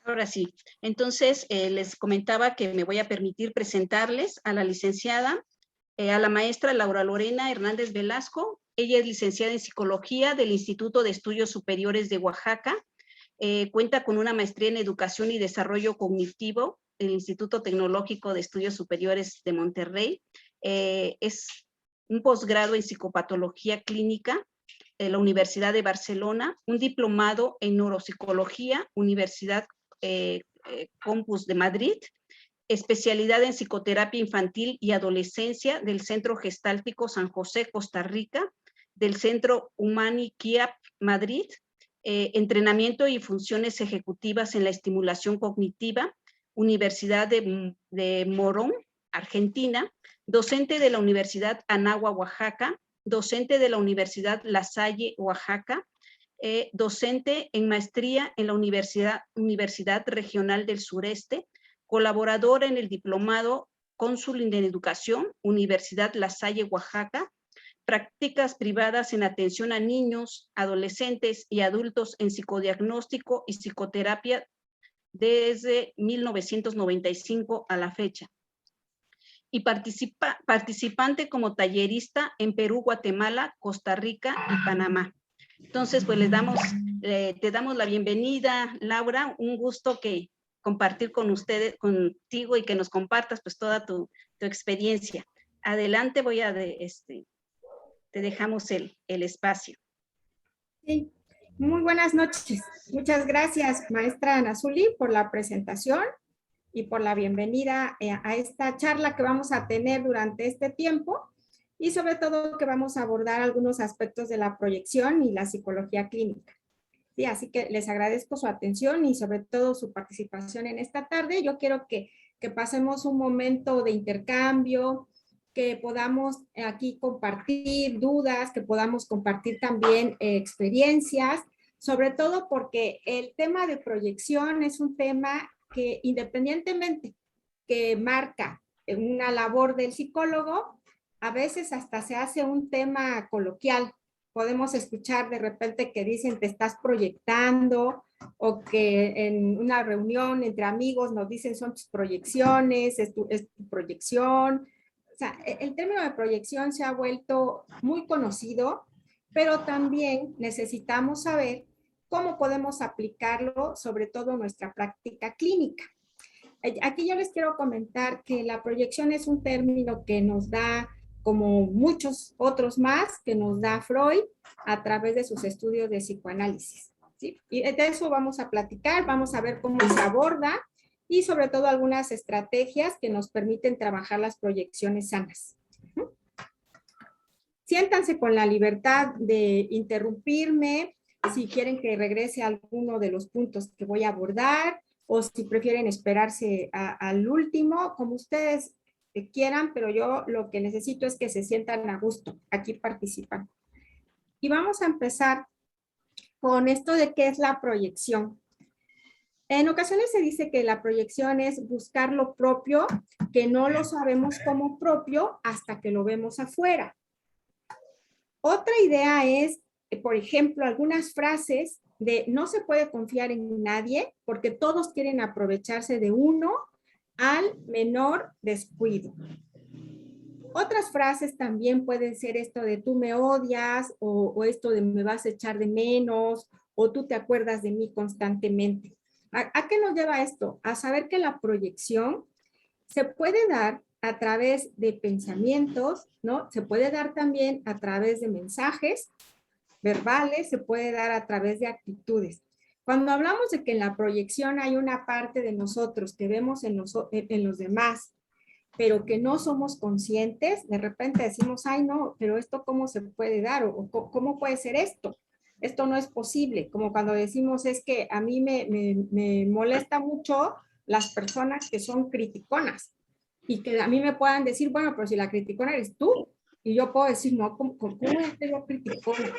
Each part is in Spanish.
Ahora sí. Entonces, les comentaba que me voy a permitir presentarles a la licenciada, a la maestra Laura Lorena Hernández Velasco. Ella es licenciada en Psicología del Instituto de Estudios Superiores de Oaxaca. Cuenta con una maestría en Educación y Desarrollo Cognitivo del Instituto Tecnológico de Estudios Superiores de Monterrey. Es un posgrado en Psicopatología Clínica de la Universidad de Barcelona, un diplomado en Neuropsicología, Universidad Campus de Madrid, especialidad en Psicoterapia Infantil y Adolescencia del Centro Gestáltico San José, Costa Rica, del Centro Humani Kiap, Madrid, entrenamiento y funciones ejecutivas en la estimulación cognitiva, Universidad de Morón, Argentina, docente de la Universidad Anáhuac, Oaxaca, docente de la Universidad La Salle, Oaxaca, docente en maestría en la Universidad Regional del Sureste, colaboradora en el diplomado Cónsul en Educación, Universidad La Salle, Oaxaca, prácticas privadas en atención a niños, adolescentes y adultos en psicodiagnóstico y psicoterapia desde 1995 a la fecha. Y participante como tallerista en Perú, Guatemala, Costa Rica y Panamá. Entonces, pues te damos la bienvenida, Laura. Un gusto que compartir con ustedes, contigo, y que nos compartas pues toda tu experiencia. Adelante, te dejamos el espacio. Sí, muy buenas noches. Muchas gracias, maestra Ana Zuli, por la presentación y por la bienvenida a esta charla que vamos a tener durante este tiempo, y sobre todo que vamos a abordar algunos aspectos de la proyección y la psicología clínica. Sí, así que les agradezco su atención y sobre todo su participación en esta tarde. Yo quiero que pasemos un momento de intercambio, que podamos aquí compartir dudas, que podamos compartir también experiencias, sobre todo porque el tema de proyección es un tema que, independientemente que marca una labor del psicólogo, a veces hasta se hace un tema coloquial. Podemos escuchar de repente que dicen te estás proyectando, o que en una reunión entre amigos nos dicen son tus proyecciones, es tu proyección. O sea, el término de proyección se ha vuelto muy conocido, pero también necesitamos saber cómo podemos aplicarlo, sobre todo en nuestra práctica clínica. Aquí yo les quiero comentar que la proyección es un término que nos da, como muchos otros más, que nos da Freud a través de sus estudios de psicoanálisis, ¿sí? Y de eso vamos a platicar, vamos a ver cómo se aborda y sobre todo algunas estrategias que nos permiten trabajar las proyecciones sanas. Siéntanse con la libertad de interrumpirme si quieren que regrese a alguno de los puntos que voy a abordar, o si prefieren esperarse al último, como ustedes quieran, pero yo lo que necesito es que se sientan a gusto aquí participando. Y vamos a empezar con esto de qué es la proyección. En ocasiones se dice que la proyección es buscar lo propio, que no lo sabemos como propio hasta que lo vemos afuera. Otra idea es, por ejemplo, algunas frases de no se puede confiar en nadie porque todos quieren aprovecharse de uno al menor descuido. Otras frases también pueden ser esto de tú me odias, o esto de me vas a echar de menos, o tú te acuerdas de mí constantemente. ¿A qué nos lleva esto? A saber que la proyección se puede dar a través de pensamientos, ¿no? Se puede dar también a través de mensajes verbales, se puede dar a través de actitudes. Cuando hablamos de que en la proyección hay una parte de nosotros que vemos en los demás, pero que no somos conscientes, de repente decimos, ay no, pero esto ¿cómo se puede dar? O ¿cómo puede ser esto? Esto no es posible. Como cuando decimos, es que a mí me molesta mucho las personas que son criticonas, y que a mí me puedan decir, bueno, pero si la criticona eres tú, y yo puedo decir, no, ¿cómo voy a ser yo criticona?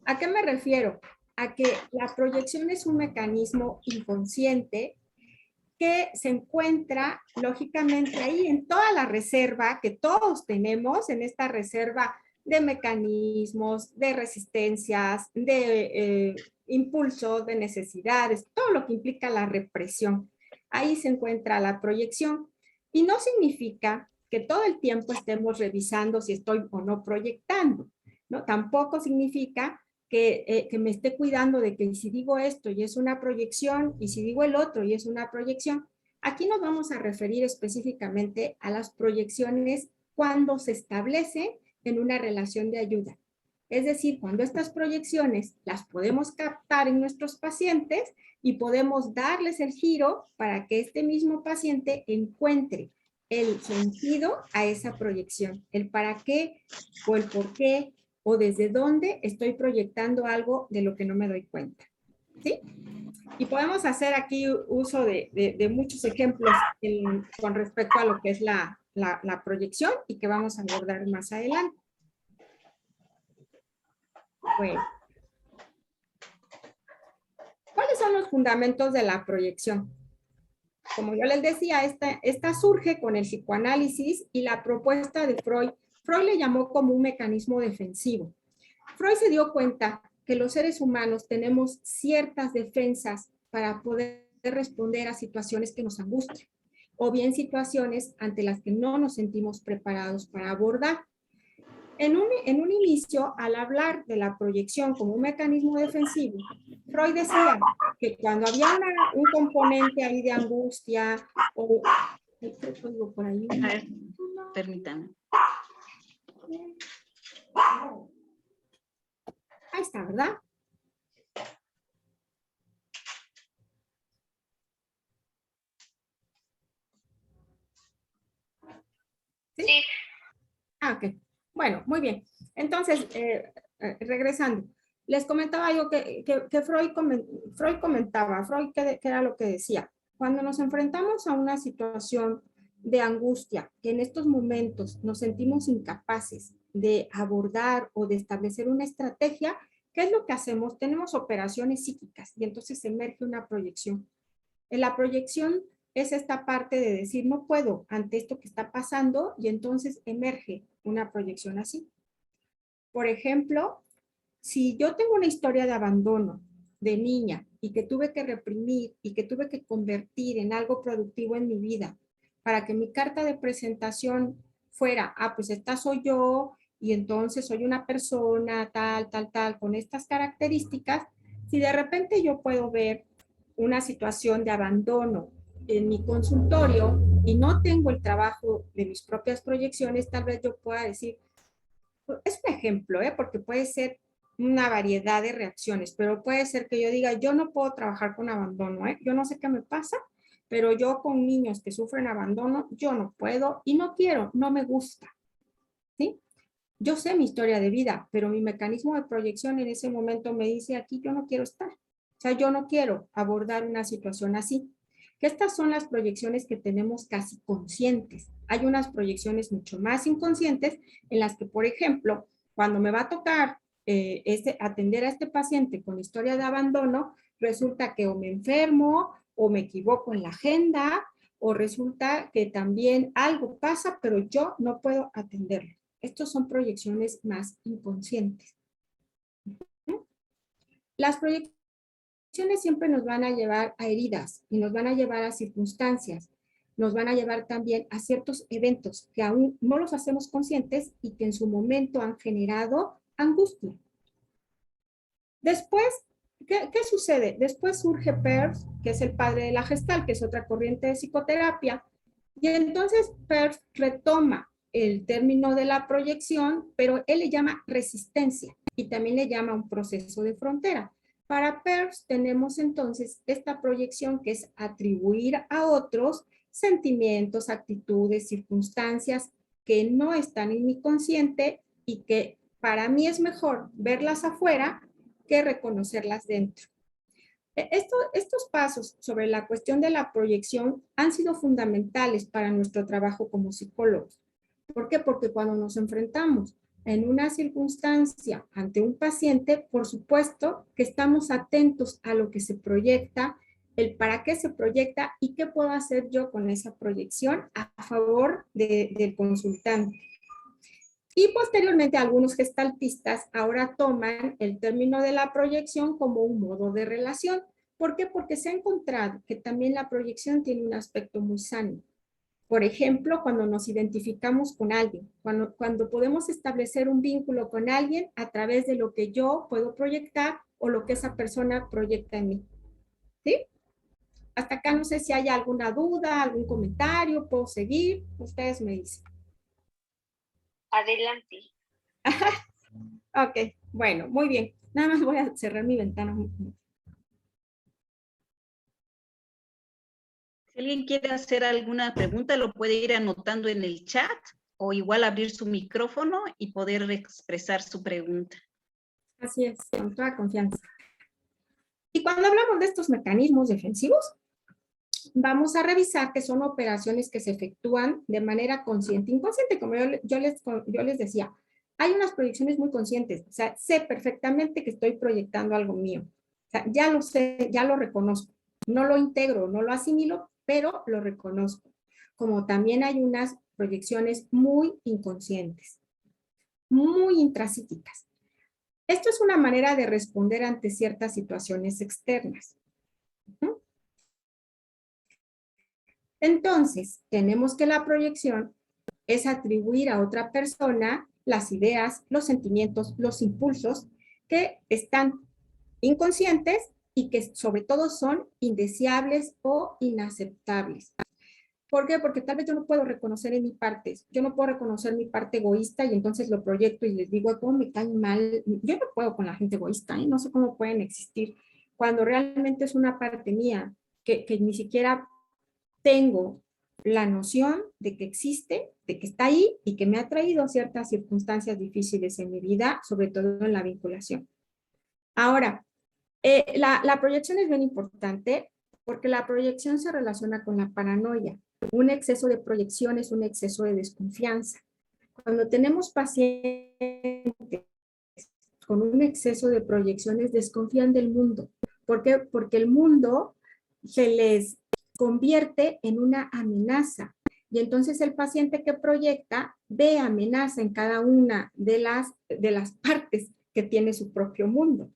¿A qué me refiero? A que la proyección es un mecanismo inconsciente que se encuentra lógicamente ahí en toda la reserva que todos tenemos, en esta reserva de mecanismos, de resistencias, de impulsos, de necesidades, todo lo que implica la represión. Ahí se encuentra la proyección. Y no significa que todo el tiempo estemos revisando si estoy o no proyectando, ¿no? Tampoco significa que me esté cuidando de que si digo esto y es una proyección, y si digo el otro y es una proyección. Aquí nos vamos a referir específicamente a las proyecciones cuando se establece en una relación de ayuda. Es decir, cuando estas proyecciones las podemos captar en nuestros pacientes y podemos darles el giro para que este mismo paciente encuentre el sentido a esa proyección, el para qué o el por qué o desde dónde estoy proyectando algo de lo que no me doy cuenta. ¿Sí? Y podemos hacer aquí uso de muchos ejemplos con respecto a lo que es la proyección y que vamos a abordar más adelante. Bueno. ¿Cuáles son los fundamentos de la proyección? Como yo les decía, esta surge con el psicoanálisis y la propuesta de Freud. Freud le llamó como un mecanismo defensivo. Freud se dio cuenta que los seres humanos tenemos ciertas defensas para poder responder a situaciones que nos angustian, o bien situaciones ante las que no nos sentimos preparados para abordar. En un inicio, al hablar de la proyección como un mecanismo defensivo, Freud decía que cuando había un componente ahí de angustia o... por ahí. A ver, permítame. Ahí está, ¿verdad? ¿Sí? Sí. Ah, ok. Bueno, muy bien. Entonces, regresando, les comentaba yo que Freud comentaba, Freud, ¿qué era lo que decía? Cuando nos enfrentamos a una situación de angustia, que en estos momentos nos sentimos incapaces de abordar o de establecer una estrategia, ¿qué es lo que hacemos? Tenemos operaciones psíquicas y entonces emerge una proyección. En la proyección es esta parte de decir, no puedo ante esto que está pasando, y entonces emerge una proyección así. Por ejemplo, si yo tengo una historia de abandono de niña y que tuve que reprimir y que tuve que convertir en algo productivo en mi vida para que mi carta de presentación fuera, pues esta soy yo y entonces soy una persona tal, tal, tal, con estas características, si de repente yo puedo ver una situación de abandono en mi consultorio y no tengo el trabajo de mis propias proyecciones, tal vez yo pueda decir, es un ejemplo, porque puede ser una variedad de reacciones, pero puede ser que yo diga, yo no puedo trabajar con abandono, yo no sé qué me pasa, pero yo con niños que sufren abandono, yo no puedo y no quiero, no me gusta, ¿sí? Yo sé mi historia de vida, pero mi mecanismo de proyección en ese momento me dice, aquí yo no quiero estar. O sea, yo no quiero abordar una situación así. Que estas son las proyecciones que tenemos casi conscientes. Hay unas proyecciones mucho más inconscientes en las que, por ejemplo, cuando me va a tocar atender a este paciente con historia de abandono, resulta que o me enfermo o me equivoco en la agenda o resulta que también algo pasa, pero yo no puedo atenderlo. Estos son proyecciones más inconscientes. Las proyecciones siempre nos van a llevar a heridas y nos van a llevar a circunstancias, nos van a llevar también a ciertos eventos que aún no los hacemos conscientes y que en su momento han generado angustia. Después, ¿qué sucede? Después surge Peirce, que es el padre de la Gestalt, que es otra corriente de psicoterapia, y entonces Peirce retoma el término de la proyección, pero él le llama resistencia y también le llama un proceso de frontera. Para Peirce tenemos entonces esta proyección que es atribuir a otros sentimientos, actitudes, circunstancias que no están en mi consciente y que para mí es mejor verlas afuera que reconocerlas dentro. Estos pasos sobre la cuestión de la proyección han sido fundamentales para nuestro trabajo como psicólogos. ¿Por qué? Porque cuando nos enfrentamos en una circunstancia ante un paciente, por supuesto que estamos atentos a lo que se proyecta, el para qué se proyecta y qué puedo hacer yo con esa proyección a favor del consultante. Y posteriormente algunos gestaltistas ahora toman el término de la proyección como un modo de relación. ¿Por qué? Porque se ha encontrado que también la proyección tiene un aspecto muy sano. Por ejemplo, cuando nos identificamos con alguien, cuando podemos establecer un vínculo con alguien a través de lo que yo puedo proyectar o lo que esa persona proyecta en mí. ¿Sí? Hasta acá no sé si hay alguna duda, algún comentario, puedo seguir, ustedes me dicen. Adelante. Ok, bueno, muy bien. Nada más voy a cerrar mi ventana. Si alguien quiere hacer alguna pregunta, lo puede ir anotando en el chat o igual abrir su micrófono y poder expresar su pregunta. Así es, con toda confianza. Y cuando hablamos de estos mecanismos defensivos, vamos a revisar que son operaciones que se efectúan de manera consciente, inconsciente, como yo les decía. Hay unas proyecciones muy conscientes, o sea, sé perfectamente que estoy proyectando algo mío. O sea, ya lo sé, ya lo reconozco. No lo integro, no lo asimilo, pero lo reconozco. Como también hay unas proyecciones muy inconscientes, muy intrapsíquicas. Esto es una manera de responder ante ciertas situaciones externas. Entonces, tenemos que la proyección es atribuir a otra persona las ideas, los sentimientos, los impulsos que están inconscientes y que sobre todo son indeseables o inaceptables. ¿Por qué? Porque tal vez yo no puedo reconocer en mi parte, yo no puedo reconocer mi parte egoísta y entonces lo proyecto y les digo, ¿cómo me caen mal? Yo no puedo con la gente egoísta, no sé cómo pueden existir, cuando realmente es una parte mía que ni siquiera tengo la noción de que existe, de que está ahí y que me ha traído ciertas circunstancias difíciles en mi vida, sobre todo en la vinculación. Ahora, la proyección es bien importante porque la proyección se relaciona con la paranoia. Un exceso de proyección es un exceso de desconfianza. Cuando tenemos pacientes con un exceso de proyecciones, desconfían del mundo. ¿Por qué? Porque el mundo se les convierte en una amenaza. Y entonces el paciente que proyecta ve amenaza en cada una de las partes que tiene su propio mundo.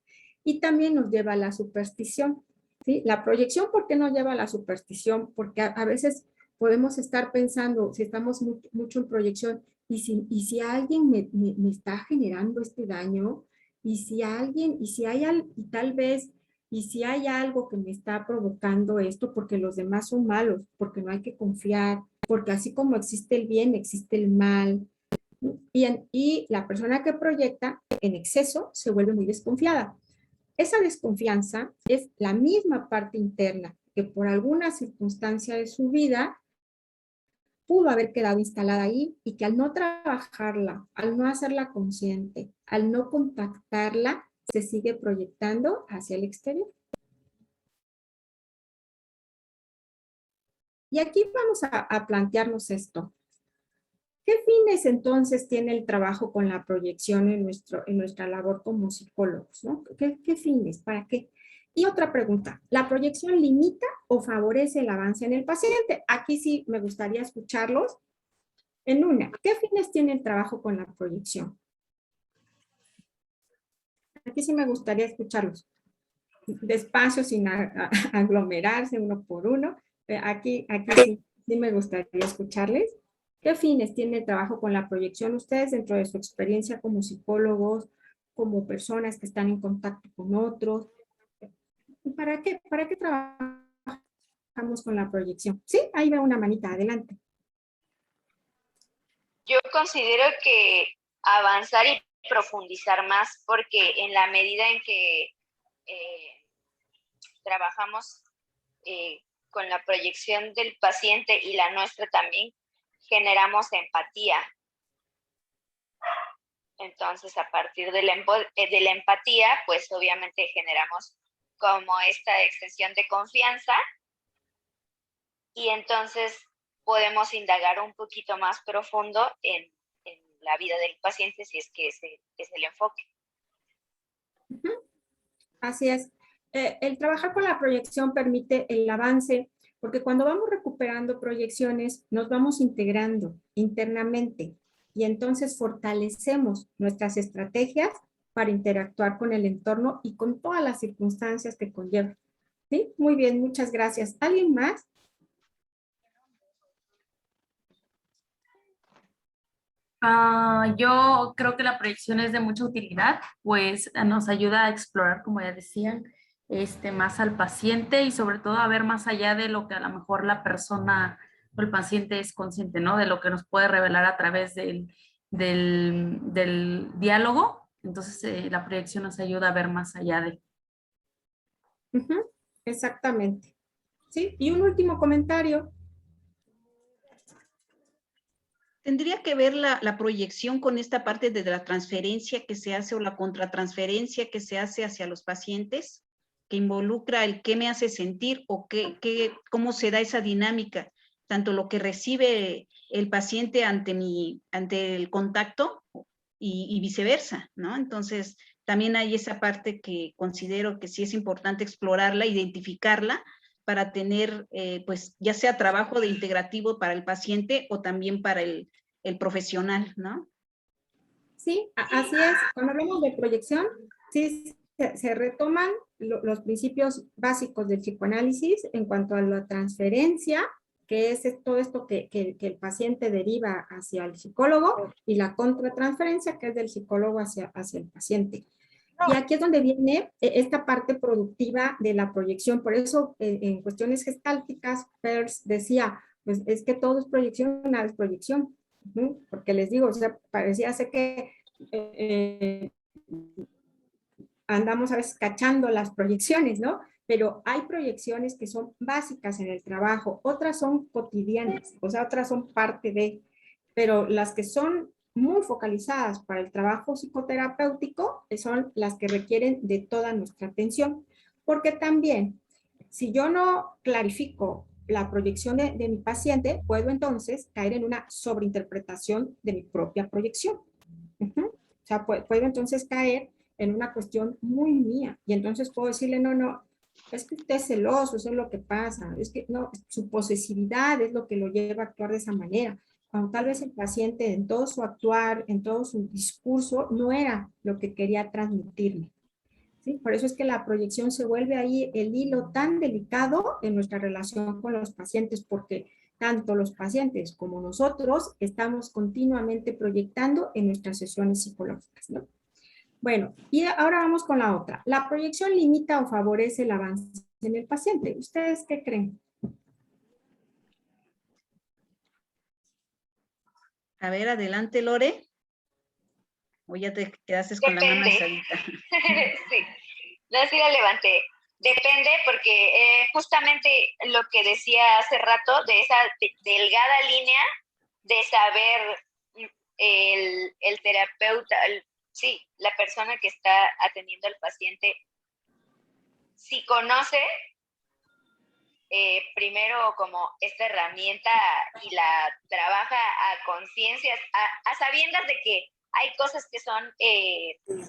Y también nos lleva a la superstición. ¿Sí? La proyección, ¿por qué nos lleva a la superstición? Porque a veces podemos estar pensando, si estamos mucho en proyección, y si alguien me está generando este daño, y si alguien, y si hay, y tal vez, y si hay algo que me está provocando esto, porque los demás son malos, porque no hay que confiar, porque así como existe el bien, existe el mal. Y la persona que proyecta en exceso se vuelve muy desconfiada. Esa desconfianza es la misma parte interna que por alguna circunstancia de su vida pudo haber quedado instalada ahí y que al no trabajarla, al no hacerla consciente, al no contactarla, se sigue proyectando hacia el exterior. Y aquí vamos a plantearnos esto. ¿Qué fines entonces tiene el trabajo con la proyección en nuestra labor como psicólogos? ¿No? ¿Qué fines? ¿Para qué? Y otra pregunta, ¿la proyección limita o favorece el avance en el paciente? Aquí sí me gustaría escucharlos. En una, ¿qué fines tiene el trabajo con la proyección? Aquí sí me gustaría escucharlos. Despacio, sin aglomerarse uno por uno. Aquí sí me gustaría escucharles. ¿Qué fines tiene el trabajo con la proyección ustedes dentro de su experiencia como psicólogos, como personas que están en contacto con otros? ¿Para qué trabajamos con la proyección? Sí, ahí veo una manita, adelante. Yo considero que avanzar y profundizar más, porque en la medida en que trabajamos con la proyección del paciente y la nuestra también, generamos empatía. Entonces, a partir de la empatía, pues obviamente generamos como esta extensión de confianza y entonces podemos indagar un poquito más profundo en la vida del paciente si es que ese es el enfoque. Así es. El trabajar con la proyección permite el avance, porque cuando vamos recuperando proyecciones, nos vamos integrando internamente. y entonces fortalecemos nuestras estrategias para interactuar con el entorno y con todas las circunstancias que conlleva. ¿Sí? Muy bien, muchas gracias. ¿Alguien más? Yo creo que la proyección es de mucha utilidad, pues nos ayuda a explorar, como ya decían, más al paciente y sobre todo a ver más allá de lo que a lo mejor la persona o el paciente es consciente, ¿no? De lo que nos puede revelar a través del diálogo. Entonces, la proyección nos ayuda a ver más allá de. Ujú, exactamente. ¿Sí? Y un último comentario. ¿Tendría que ver la proyección con esta parte de la transferencia que se hace o la contratransferencia que se hace hacia los pacientes, que involucra el qué me hace sentir o cómo se da esa dinámica, tanto lo que recibe el paciente ante el contacto y viceversa, ¿no? Entonces, también hay esa parte que considero que sí es importante explorarla, identificarla, para tener, pues, ya sea trabajo de integrativo para el paciente o también para el profesional, ¿no? Sí, así es. Cuando hablamos de proyección, sí se retoman los principios básicos del psicoanálisis en cuanto a la transferencia, que es todo esto que el paciente deriva hacia el psicólogo, y la contratransferencia, que es del psicólogo hacia el paciente. Y aquí es donde viene esta parte productiva de la proyección. Por eso, en cuestiones gestálticas, Peirce decía, pues es que todo es proyección, nada es proyección. ¿Sí? Porque les digo, o sea, parecía ser que andamos a veces cachando las proyecciones, ¿no? Pero hay proyecciones que son básicas en el trabajo, otras son cotidianas, o sea, otras son parte de, pero las que son muy focalizadas para el trabajo psicoterapéutico son las que requieren de toda nuestra atención, porque también, si yo no clarifico la proyección de mi paciente, puedo entonces caer en una sobreinterpretación de mi propia proyección. O sea, puedo entonces caer en una cuestión muy mía y entonces puedo decirle, no, es que usted es celoso, eso es lo que pasa, es que no, su posesividad es lo que lo lleva a actuar de esa manera, cuando tal vez el paciente en todo su actuar, en todo su discurso, no era lo que quería transmitirme. ¿Sí? Por eso es que la proyección se vuelve ahí el hilo tan delicado en nuestra relación con los pacientes, porque tanto los pacientes como nosotros estamos continuamente proyectando en nuestras sesiones psicológicas, ¿no? Bueno, y ahora vamos con la otra. ¿La proyección limita o favorece el avance en el paciente? ¿Ustedes qué creen? A ver, adelante, Lore. O ya te quedaste con la mano alzadita. Sí, no, sí la levanté. Depende porque justamente lo que decía hace rato, de esa delgada línea de saber el terapeuta, sí, la persona que está atendiendo al paciente, si conoce primero como esta herramienta y la trabaja a conciencias, a sabiendas de que hay cosas que son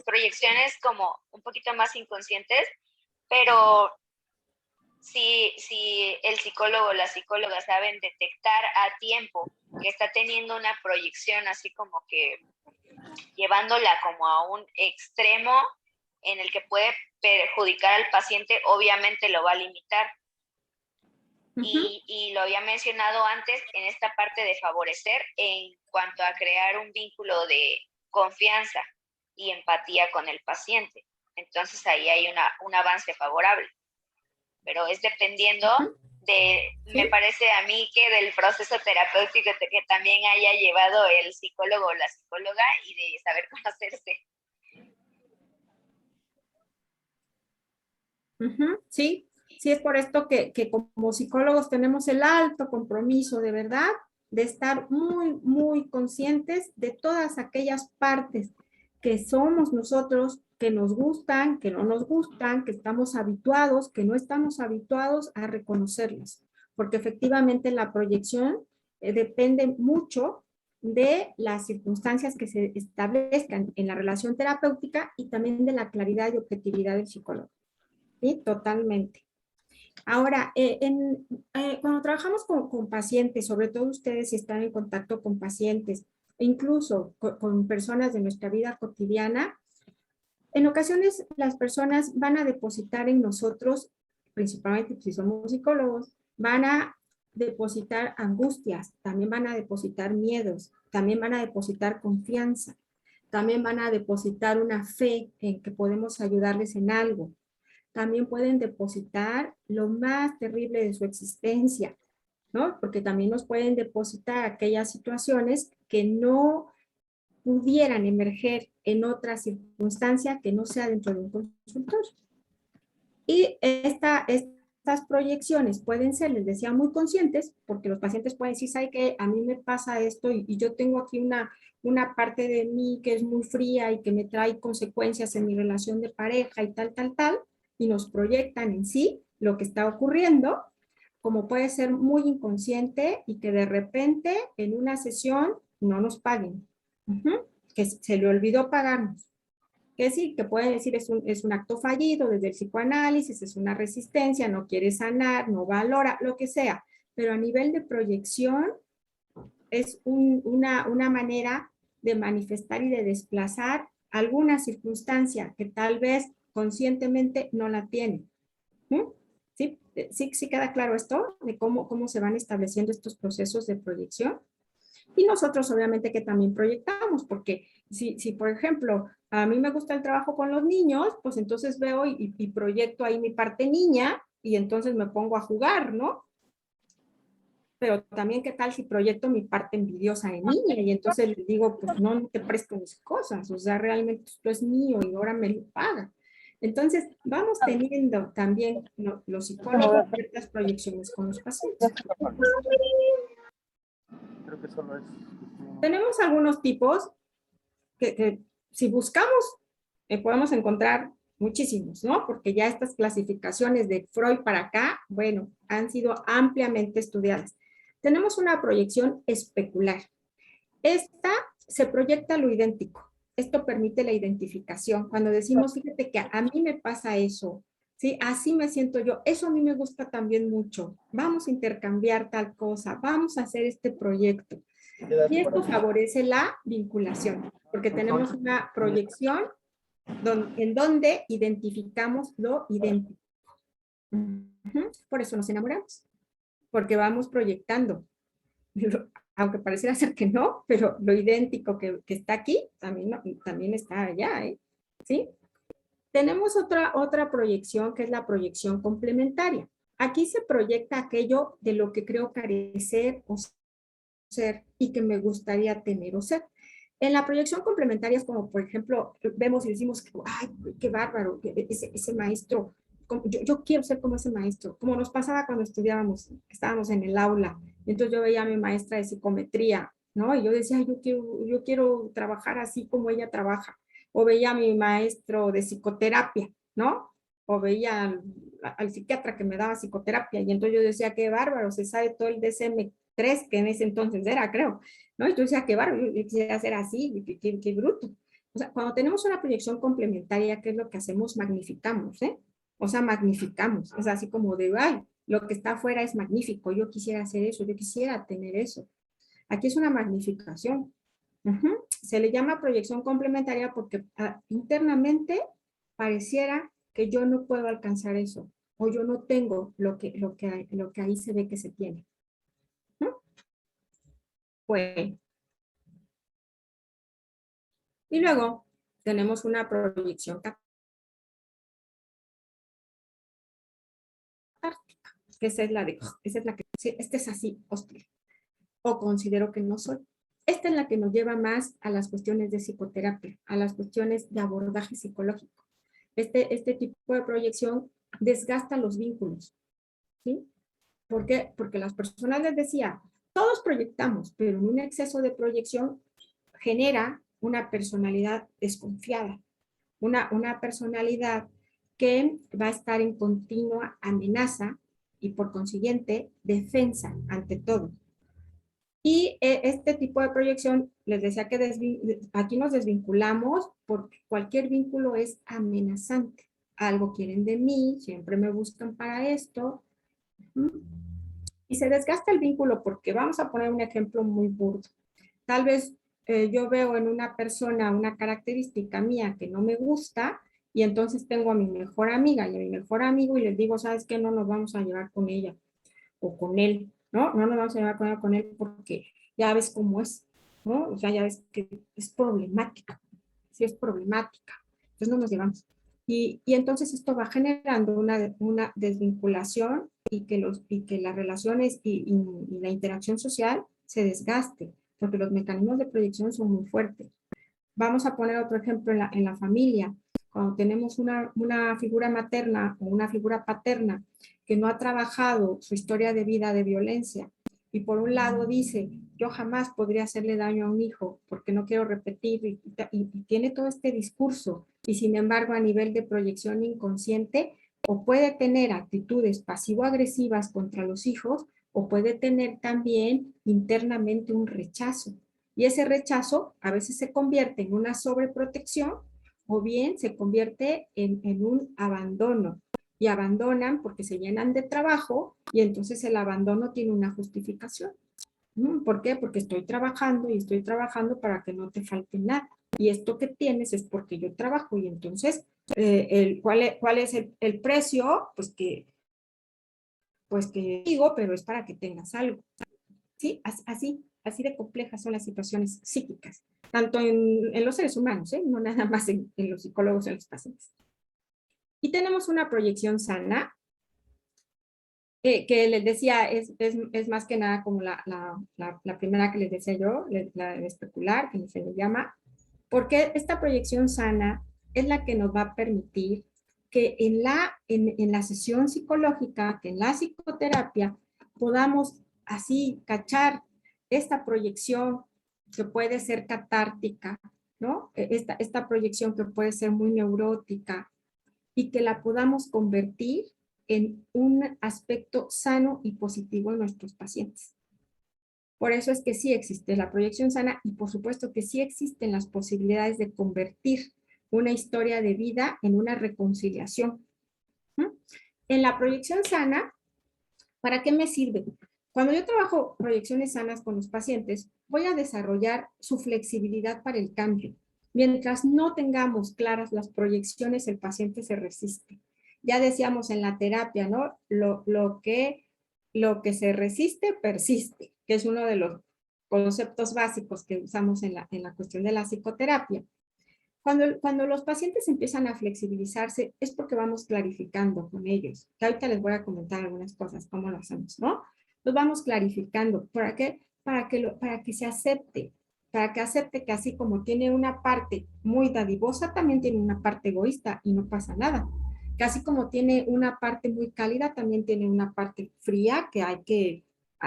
proyecciones como un poquito más inconscientes, pero si el psicólogo o la psicóloga saben detectar a tiempo que está teniendo una proyección así como que llevándola como a un extremo en el que puede perjudicar al paciente, obviamente lo va a limitar. Y lo había mencionado antes en esta parte de favorecer en cuanto a crear un vínculo de confianza y empatía con el paciente. Entonces ahí hay un avance favorable. Pero es dependiendo de, ¿sí? Me parece a mí que del proceso terapéutico que también haya llevado el psicólogo o la psicóloga y de saber conocerse. Sí, sí, es por esto que como psicólogos tenemos el alto compromiso de verdad de estar muy, muy conscientes de todas aquellas partes que somos nosotros, que nos gustan, que no nos gustan, que estamos habituados, que no estamos habituados a reconocerlas, porque efectivamente la proyección depende mucho de las circunstancias que se establezcan en la relación terapéutica y también de la claridad y objetividad del psicólogo. Sí, totalmente. Ahora, cuando trabajamos con pacientes, sobre todo ustedes si están en contacto con pacientes, incluso con personas de nuestra vida cotidiana, en ocasiones las personas van a depositar en nosotros, principalmente si somos psicólogos, van a depositar angustias, también van a depositar miedos, también van a depositar confianza, también van a depositar una fe en que podemos ayudarles en algo. También pueden depositar lo más terrible de su existencia, ¿no? Porque también nos pueden depositar aquellas situaciones que no pudieran emerger en otra circunstancia que no sea dentro de un consultorio. Y estas proyecciones pueden ser, les decía, muy conscientes, porque los pacientes pueden decir, ¿sabe qué? A mí me pasa esto y yo tengo aquí una parte de mí que es muy fría y que me trae consecuencias en mi relación de pareja y tal, y nos proyectan en sí lo que está ocurriendo, como puede ser muy inconsciente y que de repente en una sesión no nos paguen. Que se le olvidó pagarnos. Que sí, que pueden decir es un acto fallido desde el psicoanálisis, es una resistencia, no quiere sanar, no valora, lo que sea. Pero a nivel de proyección es una manera de manifestar y de desplazar alguna circunstancia que tal vez conscientemente no la tiene. ¿Sí? ¿Sí queda claro esto? De cómo se van estableciendo estos procesos de proyección. Y nosotros obviamente que también proyectamos, porque si por ejemplo, a mí me gusta el trabajo con los niños, pues entonces veo y proyecto ahí mi parte niña y entonces me pongo a jugar, ¿no? Pero también qué tal si proyecto mi parte envidiosa de niña y entonces le digo, pues no te presto mis cosas, o sea, realmente esto es mío y ahora me lo paga. Entonces, vamos teniendo también los psicólogos ciertas proyecciones con los pacientes. Creo que solo es. Tenemos algunos tipos que si buscamos podemos encontrar muchísimos, ¿no? Porque ya estas clasificaciones de Freud para acá, bueno, han sido ampliamente estudiadas. Tenemos una proyección especular. Esta se proyecta lo idéntico. Esto permite la identificación. Cuando decimos, fíjate que a mí me pasa eso, ¿sí? Así me siento yo. Eso a mí me gusta también mucho. Vamos a intercambiar tal cosa. Vamos a hacer este proyecto. Y esto favorece la vinculación, porque tenemos una proyección en donde identificamos lo idéntico. Por eso nos enamoramos, porque vamos proyectando. Aunque pareciera ser que no, pero lo idéntico que está aquí también está allá, ¿sí? Tenemos otra proyección que es la proyección complementaria. Aquí se proyecta aquello de lo que creo carecer o ser y que me gustaría tener o ser. En la proyección complementaria es como, por ejemplo, vemos y decimos, ay, qué bárbaro, ese maestro, yo quiero ser como ese maestro, como nos pasaba cuando estábamos en el aula, y entonces yo veía a mi maestra de psicometría, ¿no? Y yo decía, yo quiero trabajar así como ella trabaja, o veía a mi maestro de psicoterapia, ¿no? O veía al psiquiatra que me daba psicoterapia, y entonces yo decía, qué bárbaro, se sabe todo el DSM-3, que en ese entonces era, creo, ¿no? Y yo decía, qué bárbaro, yo quisiera hacer así, qué bruto. O sea, cuando tenemos una proyección complementaria, ¿qué es lo que hacemos? Magnificamos, ¿eh? O sea, magnificamos. Es así como de, ay, lo que está afuera es magnífico, yo quisiera hacer eso, yo quisiera tener eso. Aquí es una magnificación. Se le llama proyección complementaria porque internamente pareciera que yo no puedo alcanzar eso, o yo no tengo lo que ahí se ve que se tiene. Bueno. Y luego tenemos una proyección catártica, que esa es la que, sí, este es así, hostil, o considero que no soy. Esta es la que nos lleva más a las cuestiones de psicoterapia, a las cuestiones de abordaje psicológico. Este tipo de proyección desgasta los vínculos, ¿sí? ¿Por qué? Porque las personas les decía, todos proyectamos, pero en un exceso de proyección genera una personalidad desconfiada, una personalidad que va a estar en continua amenaza y por consiguiente defensa ante todo. Y este tipo de proyección, les decía que aquí nos desvinculamos porque cualquier vínculo es amenazante. Algo quieren de mí, siempre me buscan para esto. Y se desgasta el vínculo porque vamos a poner un ejemplo muy burdo. Tal vez yo veo en una persona una característica mía que no me gusta y entonces tengo a mi mejor amiga y a mi mejor amigo y les digo, ¿sabes qué? No nos vamos a llevar con ella o con él, ¿no? No nos vamos a llevar con ella o con él porque ya ves cómo es, ¿no? O sea, ya ves que es problemática, sí es problemática, entonces no nos llevamos. Y entonces esto va generando una desvinculación y que las relaciones y la interacción social se desgaste, porque los mecanismos de proyección son muy fuertes. Vamos a poner otro ejemplo en la familia. Cuando tenemos una figura materna o una figura paterna que no ha trabajado su historia de vida de violencia y por un lado dice, yo jamás podría hacerle daño a un hijo porque no quiero repetir y tiene todo este discurso y sin embargo a nivel de proyección inconsciente o puede tener actitudes pasivo-agresivas contra los hijos o puede tener también internamente un rechazo. Y ese rechazo a veces se convierte en una sobreprotección o bien se convierte en un abandono. Y abandonan porque se llenan de trabajo y entonces el abandono tiene una justificación. ¿Por qué? Porque estoy trabajando y estoy trabajando para que no te falte nada. Y esto que tienes es porque yo trabajo y entonces, ¿cuál es el precio? Pues que digo, pero es para que tengas algo. ¿Sí? Así de complejas son las situaciones psíquicas, tanto en los seres humanos, no nada más en los psicólogos, en los pacientes. Y tenemos una proyección sana, que les decía, es más que nada como la primera que les decía yo, la de especular, que se le llama, porque esta proyección sana es la que nos va a permitir que en la sesión psicológica, que en la psicoterapia, podamos así cachar esta proyección que puede ser catártica, ¿no? Esta proyección que puede ser muy neurótica y que la podamos convertir en un aspecto sano y positivo en nuestros pacientes. Por eso es que sí existe la proyección sana y por supuesto que sí existen las posibilidades de convertir una historia de vida en una reconciliación. En la proyección sana, ¿para qué me sirve? Cuando yo trabajo proyecciones sanas con los pacientes, voy a desarrollar su flexibilidad para el cambio. Mientras no tengamos claras las proyecciones, el paciente se resiste. Ya decíamos en la terapia, ¿no? Lo que se resiste, persiste, que es uno de los conceptos básicos que usamos en la cuestión de la psicoterapia. Cuando los pacientes empiezan a flexibilizarse es porque vamos clarificando con ellos. Que ahorita les voy a comentar algunas cosas, cómo lo hacemos, ¿no? Los vamos clarificando. ¿Para qué? Para que se acepte. Para que acepte que así como tiene una parte muy dadivosa, también tiene una parte egoísta y no pasa nada. Que así como tiene una parte muy cálida, también tiene una parte fría que hay que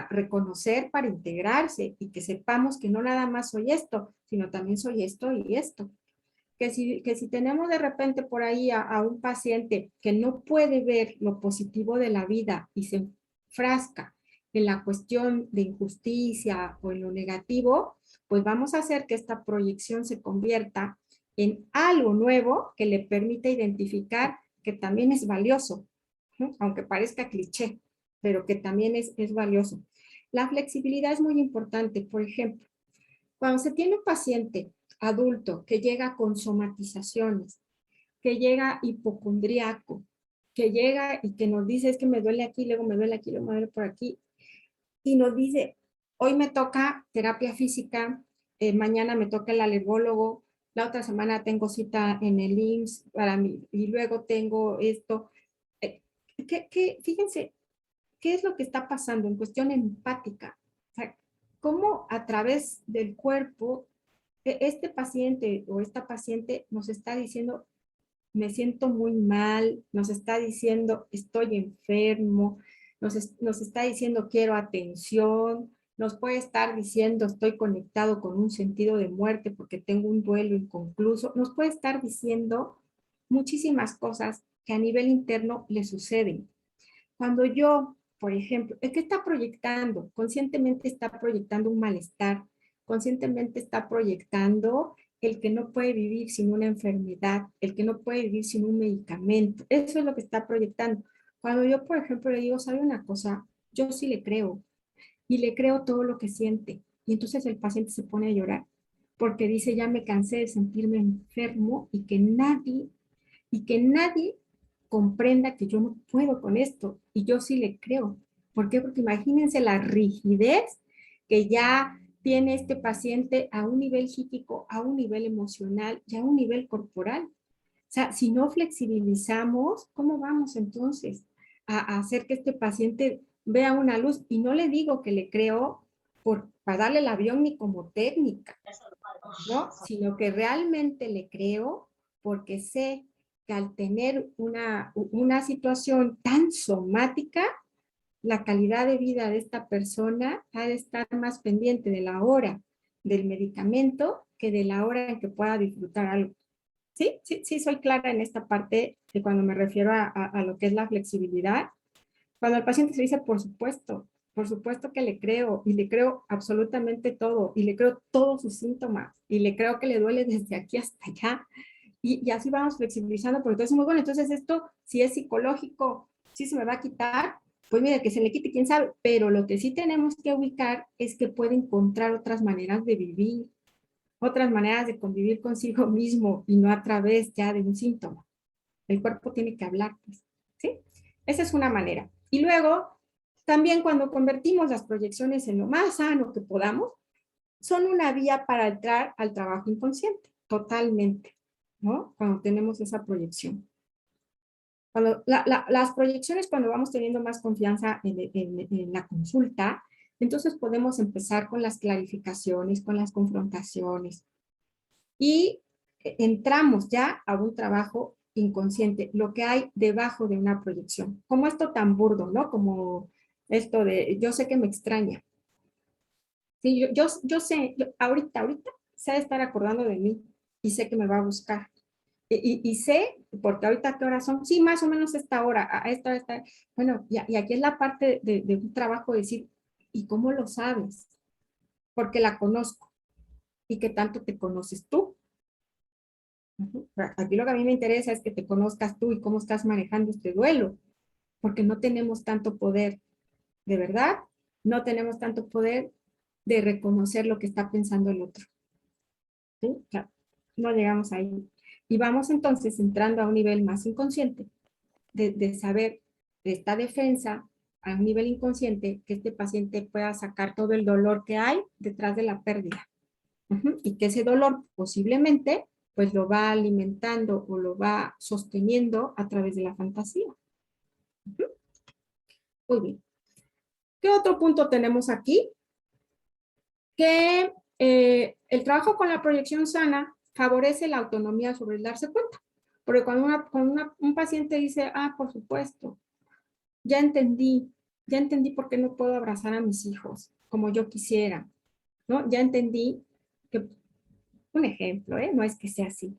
reconocer para integrarse y que sepamos que no nada más soy esto, sino también soy esto y esto. Que si tenemos de repente por ahí a un paciente que no puede ver lo positivo de la vida y se enfrasca en la cuestión de injusticia o en lo negativo, pues vamos a hacer que esta proyección se convierta en algo nuevo que le permita identificar que también es valioso, ¿no? Aunque parezca cliché, pero que también es valioso. La flexibilidad es muy importante. Por ejemplo, cuando se tiene un paciente adulto que llega con somatizaciones, que llega hipocondriaco, que llega y que nos dice es que me duele aquí, luego me duele aquí, luego me duele por aquí, y nos dice, hoy me toca terapia física, mañana me toca el alergólogo, la otra semana tengo cita en el IMSS para mí, y luego tengo esto. Fíjense, ¿qué es lo que está pasando en cuestión empática? O sea, cómo a través del cuerpo este paciente o esta paciente nos está diciendo, me siento muy mal, nos está diciendo, estoy enfermo, nos está diciendo, quiero atención, nos puede estar diciendo, estoy conectado con un sentido de muerte porque tengo un duelo inconcluso, nos puede estar diciendo muchísimas cosas que a nivel interno le suceden. Cuando yo, por ejemplo, el que está proyectando, conscientemente está proyectando un malestar, conscientemente está proyectando el que no puede vivir sin una enfermedad, el que no puede vivir sin un medicamento. Eso es lo que está proyectando. Cuando yo, por ejemplo, le digo, ¿sabe una cosa? Yo sí le creo y le creo todo lo que siente. Y entonces el paciente se pone a llorar porque dice, ya me cansé de sentirme enfermo y que nadie comprenda que yo no puedo con esto. Y yo sí le creo. ¿Por qué? Porque imagínense la rigidez que ya tiene este paciente a un nivel psíquico, a un nivel emocional y a un nivel corporal. O sea, si no flexibilizamos, ¿cómo vamos entonces a hacer que este paciente vea una luz? Y no le digo que le creo para darle el avión ni como técnica, ¿no? Sino que realmente le creo porque sé que al tener una situación tan somática, la calidad de vida de esta persona ha de estar más pendiente de la hora del medicamento que de la hora en que pueda disfrutar algo. Sí, sí, sí, soy clara en esta parte de cuando me refiero a lo que es la flexibilidad. Cuando al paciente se dice, por supuesto que le creo, y le creo absolutamente todo, y le creo todos sus síntomas, y le creo que le duele desde aquí hasta allá, y así vamos flexibilizando, porque entonces, muy bueno, entonces esto, si es psicológico, si se me va a quitar, pues mira, que se le quite, quién sabe, pero lo que sí tenemos que ubicar es que puede encontrar otras maneras de vivir, otras maneras de convivir consigo mismo, y no a través ya de un síntoma. El cuerpo tiene que hablar, pues, ¿sí? Esa es una manera. Y luego, también cuando convertimos las proyecciones en lo más sano que podamos, son una vía para entrar al trabajo inconsciente, totalmente, ¿no? Cuando tenemos esa proyección. Las proyecciones, cuando vamos teniendo más confianza en la consulta, entonces podemos empezar con las clarificaciones, con las confrontaciones. Y entramos ya a un trabajo inconsciente, lo que hay debajo de una proyección. Como esto tan burdo, ¿no? Como esto de, yo sé que me extraña. Sí, yo sé, ahorita se ha de estar acordando de mí y sé que me va a buscar. Y sé, porque ahorita qué horas son, sí, más o menos esta hora, a esta hora, esta. Bueno, y aquí es la parte de un trabajo de decir, ¿y cómo lo sabes? Porque la conozco. ¿Y qué tanto te conoces tú? Aquí lo que a mí me interesa es que te conozcas tú y cómo estás manejando este duelo, porque no tenemos tanto poder, de verdad, no tenemos tanto poder de reconocer lo que está pensando el otro. ¿Sí? Claro, no llegamos ahí. Y vamos entonces entrando a un nivel más inconsciente, de saber de esta defensa a un nivel inconsciente, que este paciente pueda sacar todo el dolor que hay detrás de la pérdida. Y que ese dolor posiblemente pues lo va alimentando o lo va sosteniendo a través de la fantasía. Muy bien. ¿Qué otro punto tenemos aquí? Que el trabajo con la proyección sana favorece la autonomía sobre el darse cuenta. Porque cuando un paciente dice, ah, por supuesto, ya entendí por qué no puedo abrazar a mis hijos como yo quisiera, ¿no? Ya entendí que, un ejemplo, no es que sea así.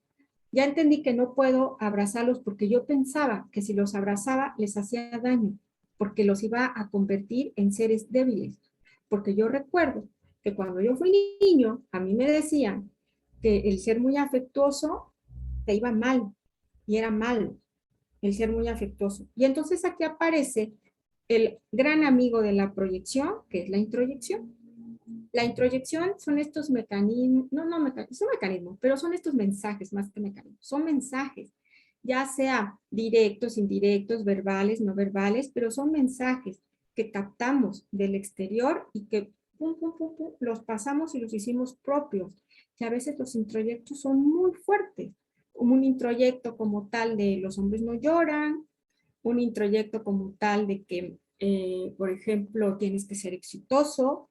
Ya entendí que no puedo abrazarlos porque yo pensaba que si los abrazaba les hacía daño, porque los iba a convertir en seres débiles. Porque yo recuerdo que cuando yo fui niño, a mí me decían que el ser muy afectuoso te iba mal y era malo el ser muy afectuoso. Y entonces aquí aparece el gran amigo de la proyección, que es la introyección. La introyección son estos mecanismos, son mecanismos, pero son estos mensajes más que mecanismos, son mensajes, ya sea directos, indirectos, verbales, no verbales, pero son mensajes que captamos del exterior y que pum, pum, pum, pum, los pasamos y los hicimos propios. Que a veces los introyectos son muy fuertes, como un introyecto como tal de los hombres no lloran, un introyecto como tal de que, por ejemplo, tienes que ser exitoso,